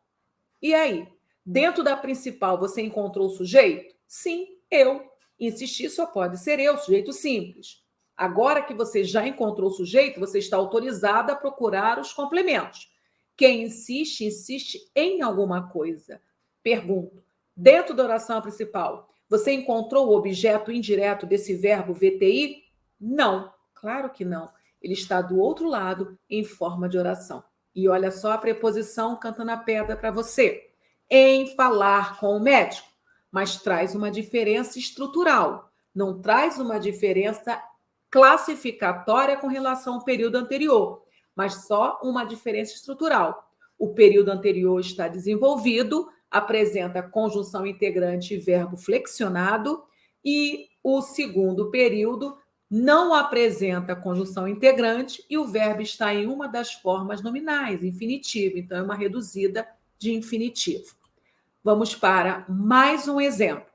E aí? Dentro da principal, você encontrou o sujeito? Sim, eu. Insistir só pode ser eu, sujeito simples. Agora que você já encontrou o sujeito, você está autorizada a procurar os complementos. Quem insiste, insiste em alguma coisa. Pergunto, dentro da oração principal, você encontrou o objeto indireto desse verbo VTI? Não, claro que não. Ele está do outro lado, em forma de oração. E olha só a preposição cantando a pedra para você. Em falar com o médico, mas traz uma diferença estrutural, não traz uma diferença classificatória com relação ao período anterior, mas só uma diferença estrutural. O período anterior está desenvolvido, apresenta conjunção integrante e verbo flexionado, e o segundo período não apresenta conjunção integrante e o verbo está em uma das formas nominais, infinitivo, então é uma reduzida de infinitivo. Vamos para mais um exemplo.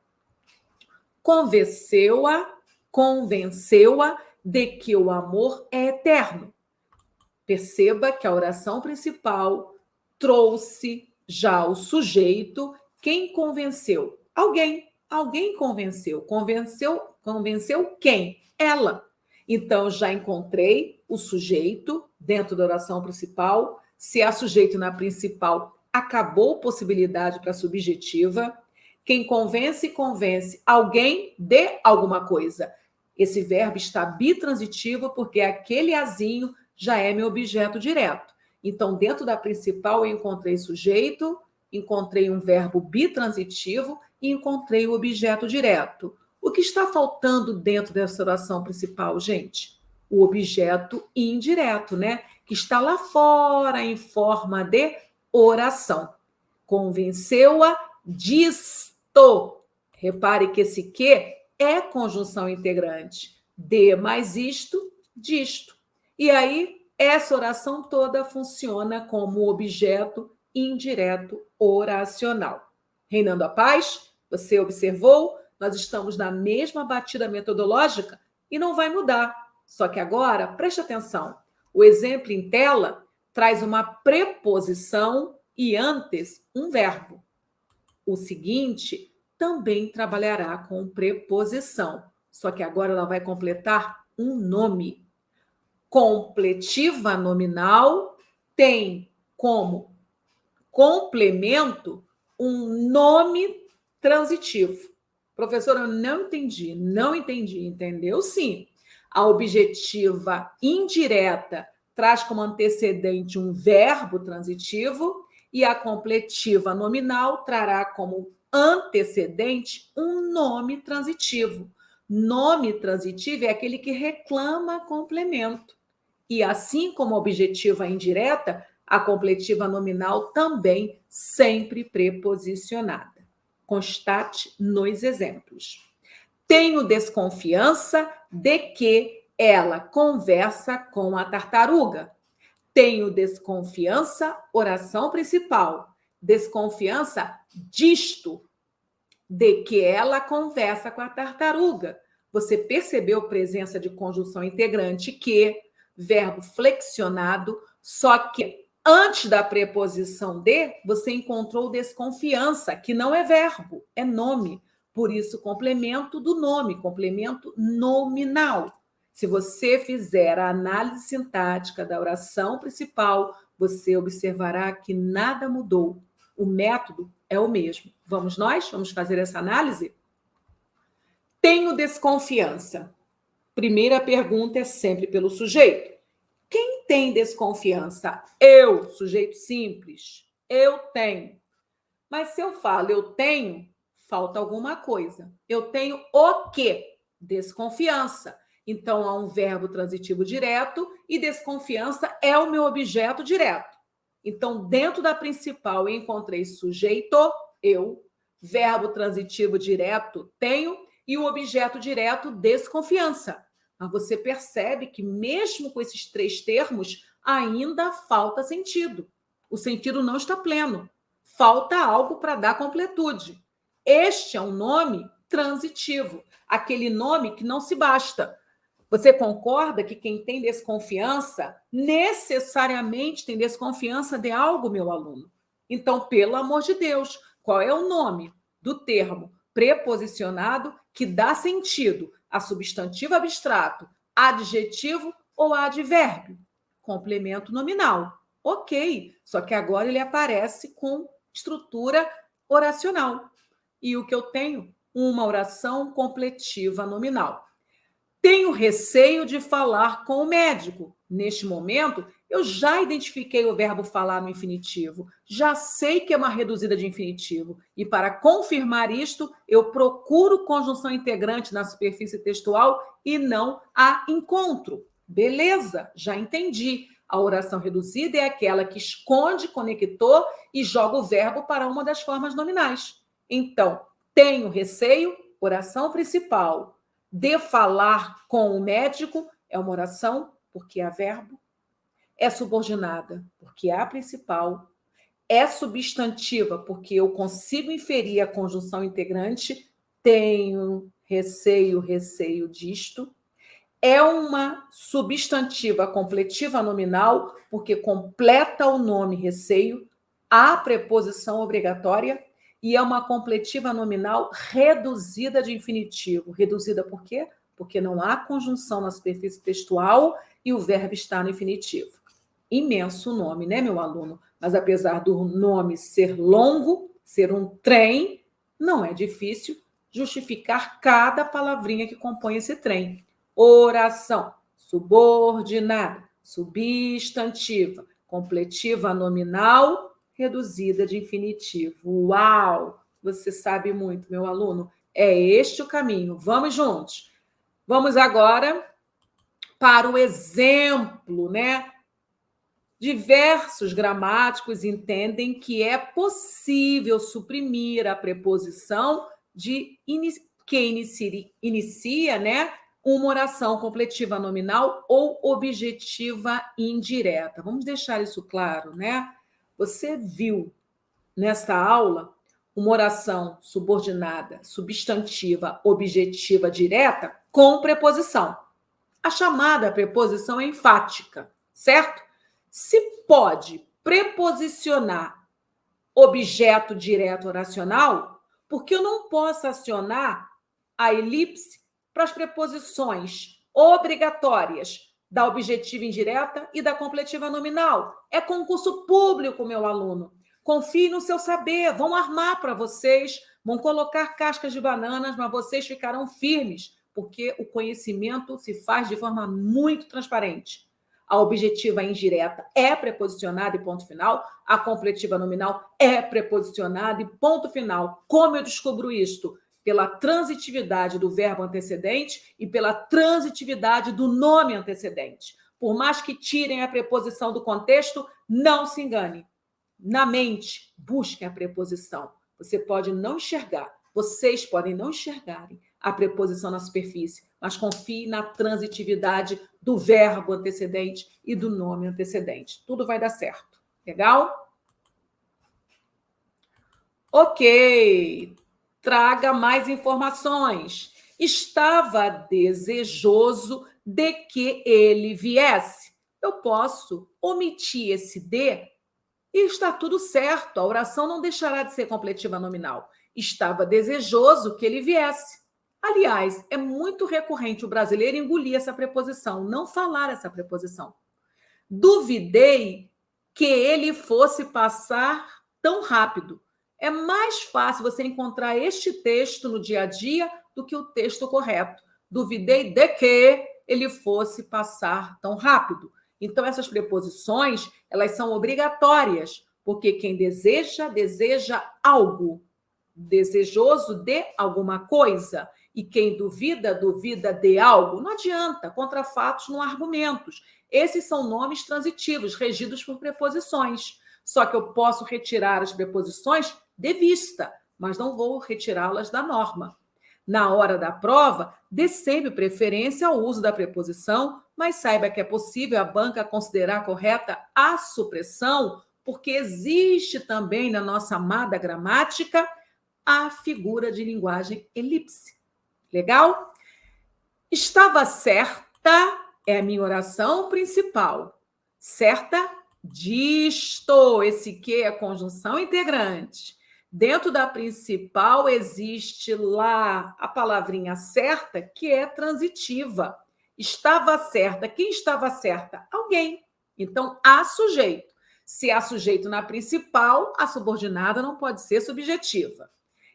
Convenceu-a de que o amor é eterno. Perceba que a oração principal trouxe já o sujeito. Quem convenceu? Alguém. Alguém convenceu. Convenceu quem? Ela. Então, já encontrei o sujeito dentro da oração principal. Se há sujeito na principal, acabou possibilidade para a subjetiva. Quem convence, convence alguém de alguma coisa. Esse verbo está bitransitivo porque aquele azinho já é meu objeto direto. Então, dentro da principal, eu encontrei sujeito, encontrei um verbo bitransitivo e encontrei o objeto direto. O que está faltando dentro dessa oração principal, gente? O objeto indireto, né? Que está lá fora em forma de oração. Convenceu-a disto. Repare que esse que é conjunção integrante. De mais isto, disto. E aí, essa oração toda funciona como objeto indireto oracional. Reinando a paz, você observou? Nós estamos na mesma batida metodológica e não vai mudar. Só que agora, preste atenção. O exemplo em tela traz uma preposição e antes um verbo. O seguinte também trabalhará com preposição, só que agora ela vai completar um nome. Completiva nominal tem como complemento um nome transitivo. Professora, eu não entendi, entendeu? Sim. A objetiva indireta traz como antecedente um verbo transitivo e a completiva nominal trará como antecedente um nome transitivo. Nome transitivo é aquele que reclama complemento. E assim como a objetiva indireta, a completiva nominal também sempre preposicionada. Constate nos exemplos. Tenho desconfiança de que ela conversa com a tartaruga. Tenho desconfiança, oração principal. Desconfiança disto, de que ela conversa com a tartaruga. Você percebeu a presença de conjunção integrante que, verbo flexionado, só que antes da preposição de, você encontrou desconfiança, que não é verbo, é nome. Por isso, complemento do nome, complemento nominal. Se você fizer a análise sintática da oração principal, você observará que nada mudou. O método é o mesmo. Vamos nós? Vamos fazer essa análise? Tenho desconfiança. Primeira pergunta é sempre pelo sujeito. Quem tem desconfiança? Eu, sujeito simples. Eu tenho. Mas se eu falo eu tenho, falta alguma coisa. Eu tenho o quê? Desconfiança. Então, há um verbo transitivo direto e desconfiança é o meu objeto direto. Então, dentro da principal, eu encontrei sujeito, eu, verbo transitivo direto, tenho, e o objeto direto, desconfiança. Mas você percebe que, mesmo com esses três termos, ainda falta sentido. O sentido não está pleno. Falta algo para dar completude. Este é um nome transitivo, aquele nome que não se basta. Você concorda que quem tem desconfiança necessariamente tem desconfiança de algo, meu aluno? Então, pelo amor de Deus, qual é o nome do termo preposicionado que dá sentido a substantivo abstrato, adjetivo ou advérbio? Complemento nominal. Ok, só que agora ele aparece com estrutura oracional. E o que eu tenho? Uma oração completiva nominal. Tenho receio de falar com o médico. Neste momento, eu já identifiquei o verbo falar no infinitivo. Já sei que é uma reduzida de infinitivo. E para confirmar isto, eu procuro conjunção integrante na superfície textual e não a encontro. Beleza, já entendi. A oração reduzida é aquela que esconde conector e joga o verbo para uma das formas nominais. Então, tenho receio, oração principal. De falar com o médico é uma oração, porque há verbo. É subordinada, porque há principal. É substantiva, porque eu consigo inferir a conjunção integrante. Tenho receio, receio disto. É uma substantiva completiva nominal, porque completa o nome receio. Há preposição obrigatória. E é uma completiva nominal reduzida de infinitivo. Reduzida por quê? Porque não há conjunção na superfície textual e o verbo está no infinitivo. Imenso nome, né, meu aluno? Mas apesar do nome ser longo, ser um trem, não é difícil justificar cada palavrinha que compõe esse trem. Oração, subordinada, substantiva, completiva nominal, reduzida de infinitivo. Uau! Você sabe muito, meu aluno. É este o caminho. Vamos juntos. Vamos agora para o exemplo, né? Diversos gramáticos entendem que é possível suprimir a preposição que inicia, né, uma oração completiva nominal ou objetiva indireta. Vamos deixar isso claro, né? Você viu nesta aula uma oração subordinada, substantiva, objetiva, direta com preposição. A chamada preposição é enfática, certo? Se pode preposicionar objeto direto oracional, porque eu não posso acionar a elipse para as preposições obrigatórias da objetiva indireta e da completiva nominal. É concurso público, meu aluno. Confie no seu saber, vão armar para vocês, vão colocar cascas de bananas, mas vocês ficarão firmes, porque o conhecimento se faz de forma muito transparente. A objetiva indireta é preposicionada e ponto final. A completiva nominal é preposicionada e ponto final. Como eu descubro isto? Pela transitividade do verbo antecedente e pela transitividade do nome antecedente. Por mais que tirem a preposição do contexto, não se engane. Na mente, busquem a preposição. Você pode não enxergar, vocês podem não enxergarem a preposição na superfície, mas confie na transitividade do verbo antecedente e do nome antecedente. Tudo vai dar certo. Legal? Ok. Traga mais informações. Estava desejoso de que ele viesse. Eu posso omitir esse de e está tudo certo. A oração não deixará de ser completiva nominal. Estava desejoso que ele viesse. Aliás, é muito recorrente o brasileiro engolir essa preposição, não falar essa preposição. Duvidei que ele fosse passar tão rápido. É mais fácil você encontrar este texto no dia a dia do que o texto correto. Duvidei de que ele fosse passar tão rápido. Então, essas preposições, elas são obrigatórias, porque quem deseja, deseja algo. Desejoso de alguma coisa. E quem duvida, duvida de algo. Não adianta, contra fatos não há argumentos. Esses são nomes transitivos, regidos por preposições. Só que eu posso retirar as preposições de vista, mas não vou retirá-las da norma. Na hora da prova, dê sempre preferência ao uso da preposição, mas saiba que é possível a banca considerar correta a supressão, porque existe também na nossa amada gramática a figura de linguagem elipse. Legal? Estava certa é a minha oração principal. Certa disto. Esse que é conjunção integrante. Dentro da principal existe lá a palavrinha certa, que é transitiva. Estava certa. Quem estava certa? Alguém. Então, há sujeito. Se há sujeito na principal, a subordinada não pode ser subjetiva.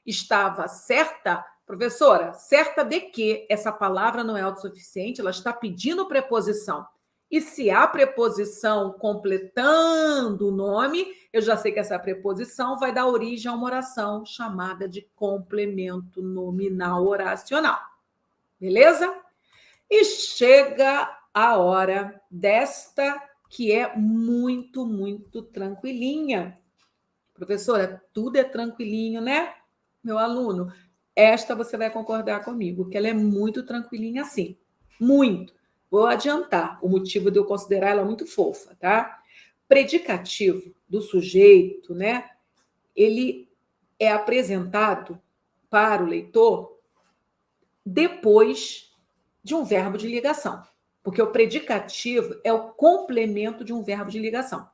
Estava certa, professora, certa de que essa palavra não é autossuficiente, ela está pedindo preposição. E se há preposição completando o nome, eu já sei que essa preposição vai dar origem a uma oração chamada de complemento nominal oracional. Beleza? E chega a hora desta que é muito, muito tranquilinha. Professora, tudo é tranquilinho, né? Meu aluno, esta você vai concordar comigo, que ela é muito tranquilinha assim. Muito. Vou adiantar o motivo de eu considerar ela muito fofa, tá? Predicativo do sujeito, né? Ele é apresentado para o leitor depois de um verbo de ligação. Porque o predicativo é o complemento de um verbo de ligação.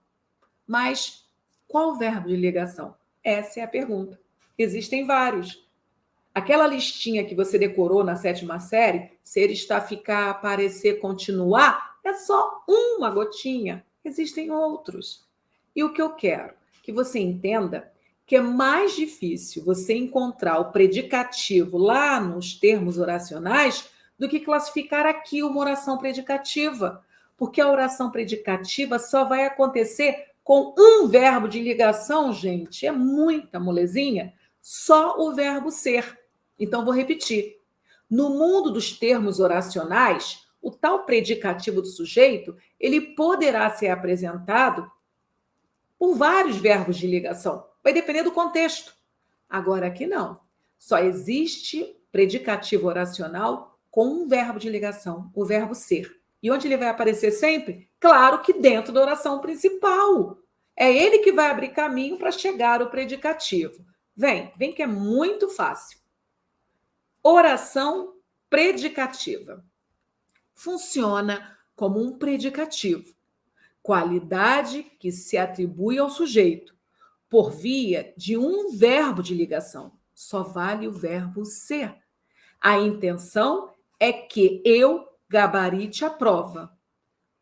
Mas qual verbo de ligação? Essa é a pergunta. Existem vários. Aquela listinha que você decorou na 7ª série, ser, estar, ficar, aparecer, continuar, é só uma gotinha. Existem outros. E o que eu quero? Que você entenda que é mais difícil você encontrar o predicativo lá nos termos oracionais do que classificar aqui uma oração predicativa. Porque a oração predicativa só vai acontecer com um verbo de ligação, gente. É muita molezinha. Só o verbo ser. Então, vou repetir. No mundo dos termos oracionais, o tal predicativo do sujeito, ele poderá ser apresentado por vários verbos de ligação. Vai depender do contexto. Agora, aqui não. Só existe predicativo oracional com um verbo de ligação, o verbo ser. E onde ele vai aparecer sempre? Claro que dentro da oração principal. É ele que vai abrir caminho para chegar ao predicativo. Vem que é muito fácil. Oração predicativa. Funciona como um predicativo, qualidade que se atribui ao sujeito, por via de um verbo de ligação. Só vale o verbo ser. A intenção é que eu gabarite a prova.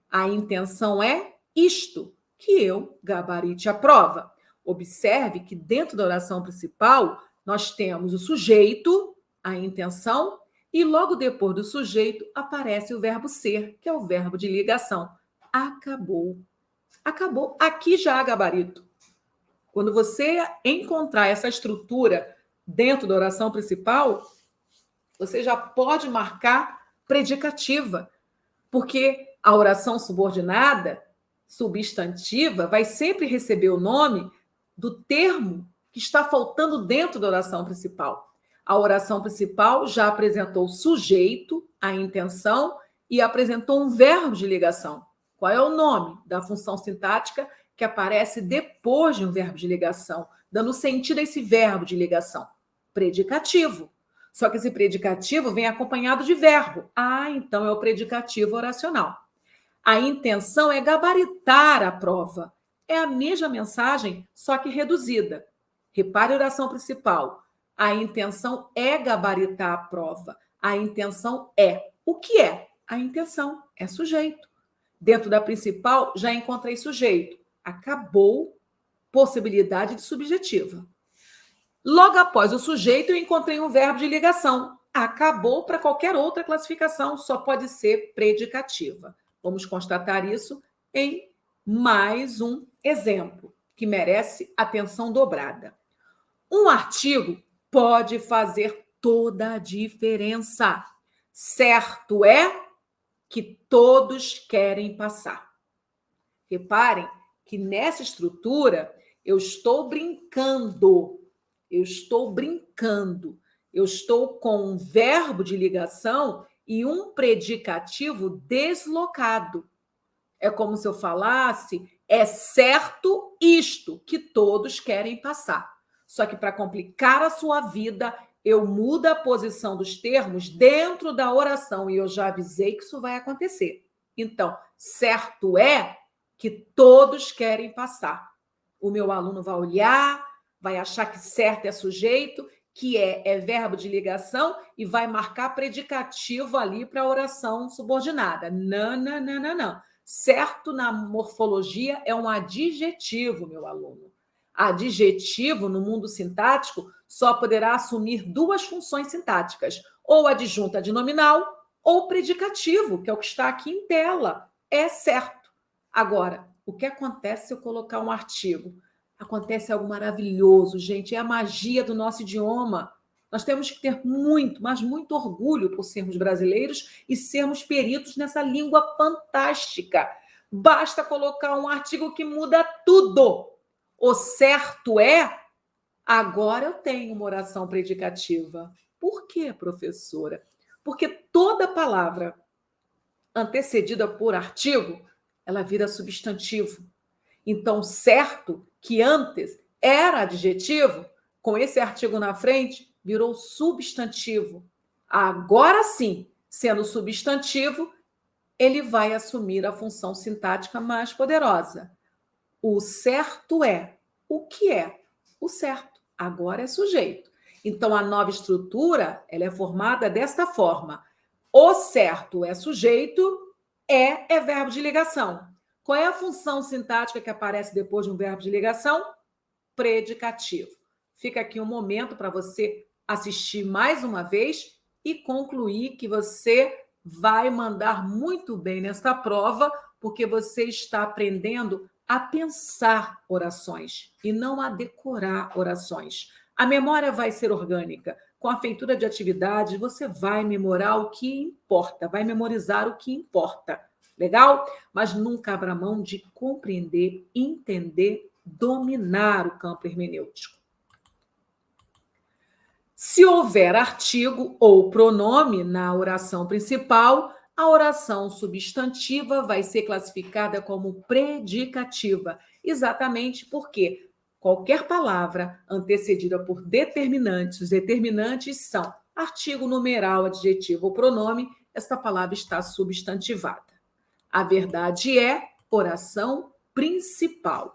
A intenção é isto, que eu gabarite a prova. Observe que dentro da oração principal, nós temos o sujeito, a intenção, e logo depois do sujeito aparece o verbo ser, que é o verbo de ligação. Acabou. Acabou. Aqui já há gabarito. Quando você encontrar essa estrutura dentro da oração principal, você já pode marcar predicativa, porque a oração subordinada, substantiva, vai sempre receber o nome do termo que está faltando dentro da oração principal. A oração principal já apresentou o sujeito, a intenção, e apresentou um verbo de ligação. Qual é o nome da função sintática que aparece depois de um verbo de ligação, dando sentido a esse verbo de ligação? Predicativo. Só que esse predicativo vem acompanhado de verbo. Então é o predicativo oracional. A intenção é gabaritar a prova. É a mesma mensagem, só que reduzida. Repare a oração principal. A intenção é gabaritar a prova. A intenção é. O que é? A intenção é sujeito. Dentro da principal, já encontrei sujeito. Acabou possibilidade de subjetiva. Logo após o sujeito, eu encontrei um verbo de ligação. Acabou para qualquer outra classificação, só pode ser predicativa. Vamos constatar isso em mais um exemplo, que merece atenção dobrada. Um artigo pode fazer toda a diferença. Certo é que todos querem passar. Reparem que nessa estrutura eu estou brincando. Eu estou com um verbo de ligação e um predicativo deslocado. É como se eu falasse, é certo isto, que todos querem passar. Só que para complicar a sua vida, eu mudo a posição dos termos dentro da oração, e eu já avisei que isso vai acontecer. Então, certo é que todos querem passar. O meu aluno vai olhar, vai achar que certo é sujeito, que é verbo de ligação, e vai marcar predicativo ali para a oração subordinada. Não, não, não, não, não. Certo na morfologia é um adjetivo, meu aluno. Adjetivo, no mundo sintático, só poderá assumir duas funções sintáticas, ou adjunta de nominal ou predicativo, que é o que está aqui em tela. É certo. Agora, o que acontece se eu colocar um artigo? Acontece algo maravilhoso, gente. É a magia do nosso idioma. Nós temos que ter muito, mas muito orgulho por sermos brasileiros e sermos peritos nessa língua fantástica. Basta colocar um artigo que muda tudo. O certo é, agora eu tenho uma oração predicativa. Por quê, professora? Porque toda palavra antecedida por artigo, ela vira substantivo. Então, certo que antes era adjetivo, com esse artigo na frente, virou substantivo. Agora sim, sendo substantivo, ele vai assumir a função sintática mais poderosa. O certo é. O que é? O certo. Agora é sujeito. Então, a nova estrutura ela é formada desta forma. O certo é sujeito, é verbo de ligação. Qual é a função sintática que aparece depois de um verbo de ligação? Predicativo. Fica aqui um momento para você assistir mais uma vez e concluir que você vai mandar muito bem nesta prova, porque você está aprendendo a pensar orações e não a decorar orações. A memória vai ser orgânica. Com a feitura de atividade, você vai memorar o que importa, vai memorizar o que importa. Legal? Mas nunca abra mão de compreender, entender, dominar o campo hermenêutico. Se houver artigo ou pronome na oração principal, a oração substantiva vai ser classificada como predicativa, exatamente porque qualquer palavra antecedida por determinantes, os determinantes são artigo, numeral, adjetivo ou pronome, esta palavra está substantivada. A verdade é oração principal.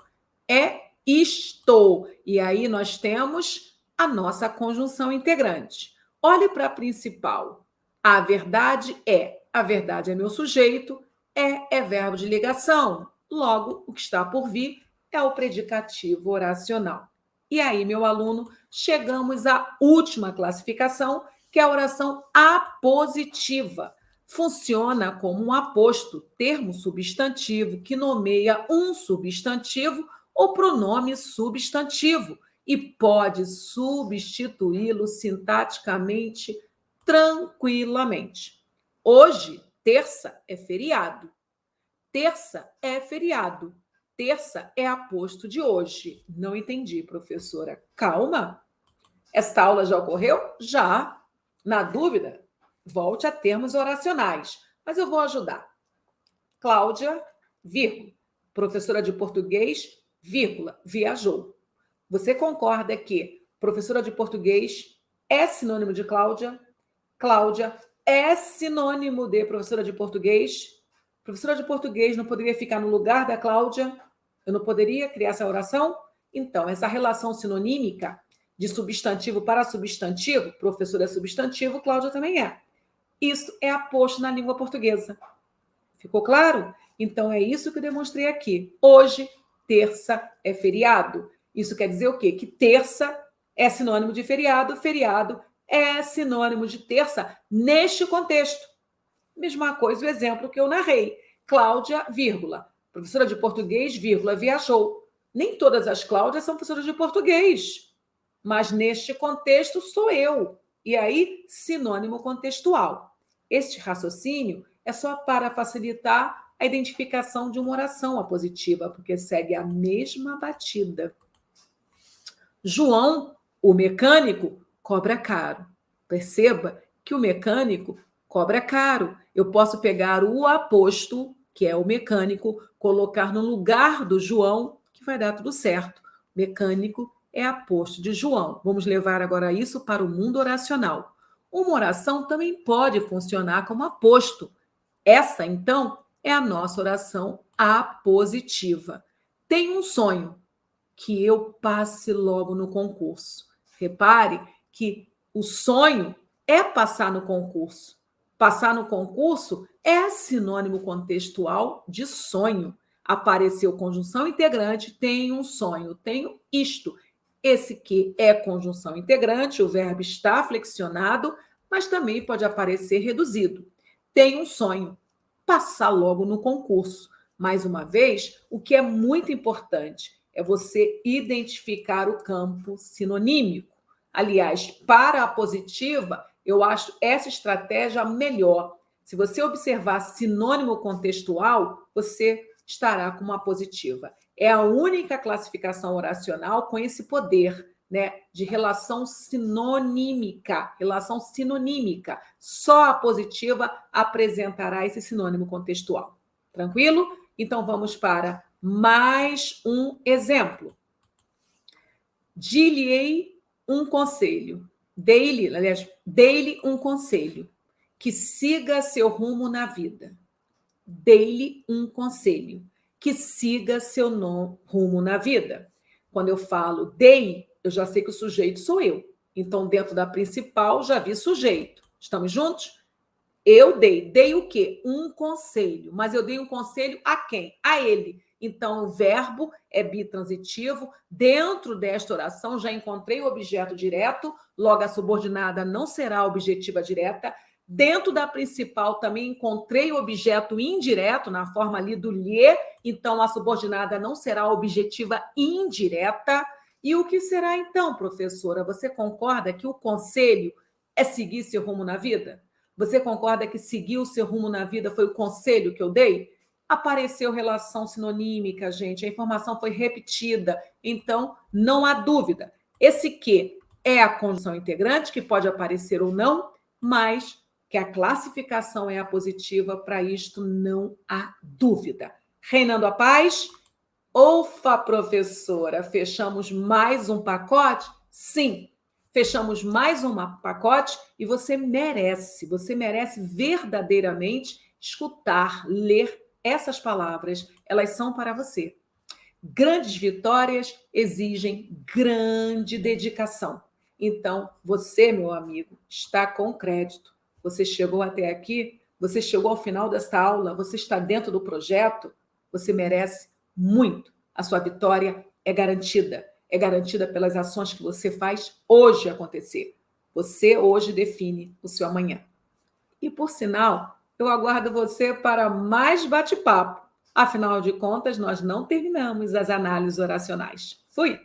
É estou. E aí nós temos a nossa conjunção integrante. Olhe para a principal. A verdade é. A verdade é meu sujeito, é verbo de ligação. Logo, o que está por vir é o predicativo oracional. E aí, meu aluno, chegamos à última classificação, que é a oração apositiva. Funciona como um aposto, termo substantivo que nomeia um substantivo ou pronome substantivo e pode substituí-lo sintaticamente tranquilamente. Hoje, terça é feriado. Terça é feriado. Terça é aposto de hoje. Não entendi, professora. Calma. Esta aula já ocorreu? Já. Na dúvida, volte a termos oracionais. Mas eu vou ajudar. Cláudia, vírgula, professora de português, vírgula, viajou. Você concorda que professora de português é sinônimo de Cláudia? Cláudia é sinônimo de professora de português? Professora de português não poderia ficar no lugar da Cláudia? Eu não poderia criar essa oração? Então, essa relação sinonímica de substantivo para substantivo, professora é substantivo, Cláudia também é. Isso é aposto na língua portuguesa. Ficou claro? Então, é isso que eu demonstrei aqui. Hoje, terça é feriado. Isso quer dizer o quê? Que terça é sinônimo de feriado, feriado é sinônimo de terça neste contexto. Mesma coisa o exemplo que eu narrei. Cláudia, vírgula, professora de português, vírgula, viajou. Nem todas as Cláudias são professoras de português, mas neste contexto sou eu. E aí, sinônimo contextual. Este raciocínio é só para facilitar a identificação de uma oração apositiva, porque segue a mesma batida. João, o mecânico, cobra caro. Perceba que o mecânico cobra caro. Eu posso pegar o aposto, que é o mecânico, colocar no lugar do João, que vai dar tudo certo. Mecânico é aposto de João. Vamos levar agora isso para o mundo oracional. Uma oração também pode funcionar como aposto. Essa, então, é a nossa oração apositiva. Tenho um sonho, que eu passe logo no concurso. Repare que o sonho é passar no concurso. Passar no concurso é sinônimo contextual de sonho. Apareceu conjunção integrante, tenho um sonho, tenho isto. Esse que é conjunção integrante, o verbo está flexionado, mas também pode aparecer reduzido. Tenho um sonho, passar logo no concurso. Mais uma vez, o que é muito importante é você identificar o campo sinonímico. Aliás, para a positiva, eu acho essa estratégia melhor. Se você observar sinônimo contextual, você estará com uma positiva. É a única classificação oracional com esse poder, né, de relação sinonímica. Relação sinonímica. Só a positiva apresentará esse sinônimo contextual. Tranquilo? Então vamos para mais um exemplo. Dir-lhe um conselho. Dei-lhe um conselho. Que siga seu rumo na vida. Dei-lhe um conselho. Que siga seu rumo na vida. Quando eu falo dei, eu já sei que o sujeito sou eu. Então, dentro da principal, já vi sujeito. Estamos juntos? Eu dei. Dei o quê? Um conselho. Mas eu dei um conselho a quem? A ele. Então, o verbo é bitransitivo. Dentro desta oração, já encontrei o objeto direto, logo a subordinada não será objetiva direta. Dentro da principal, também encontrei o objeto indireto, na forma ali do lhe, então a subordinada não será objetiva indireta. E o que será então, professora? Você concorda que o conselho é seguir seu rumo na vida? Você concorda que seguir o seu rumo na vida foi o conselho que eu dei? Apareceu relação sinonímica, gente. A informação foi repetida. Então, não há dúvida. Esse que é a conjunção integrante, que pode aparecer ou não, mas que a classificação é a positiva, para isto não há dúvida. Reinando a paz? Ufa, professora, fechamos mais um pacote? Sim. Fechamos mais um pacote e você merece verdadeiramente escutar, ler essas palavras. Elas são para você. Grandes vitórias exigem grande dedicação. Então, você, meu amigo, está com crédito. Você chegou até aqui, você chegou ao final desta aula, você está dentro do projeto, você merece muito. A sua vitória é garantida. É garantida pelas ações que você faz hoje acontecer. Você hoje define o seu amanhã. E, por sinal, eu aguardo você para mais bate-papo. Afinal de contas, nós não terminamos as análises oracionais. Fui!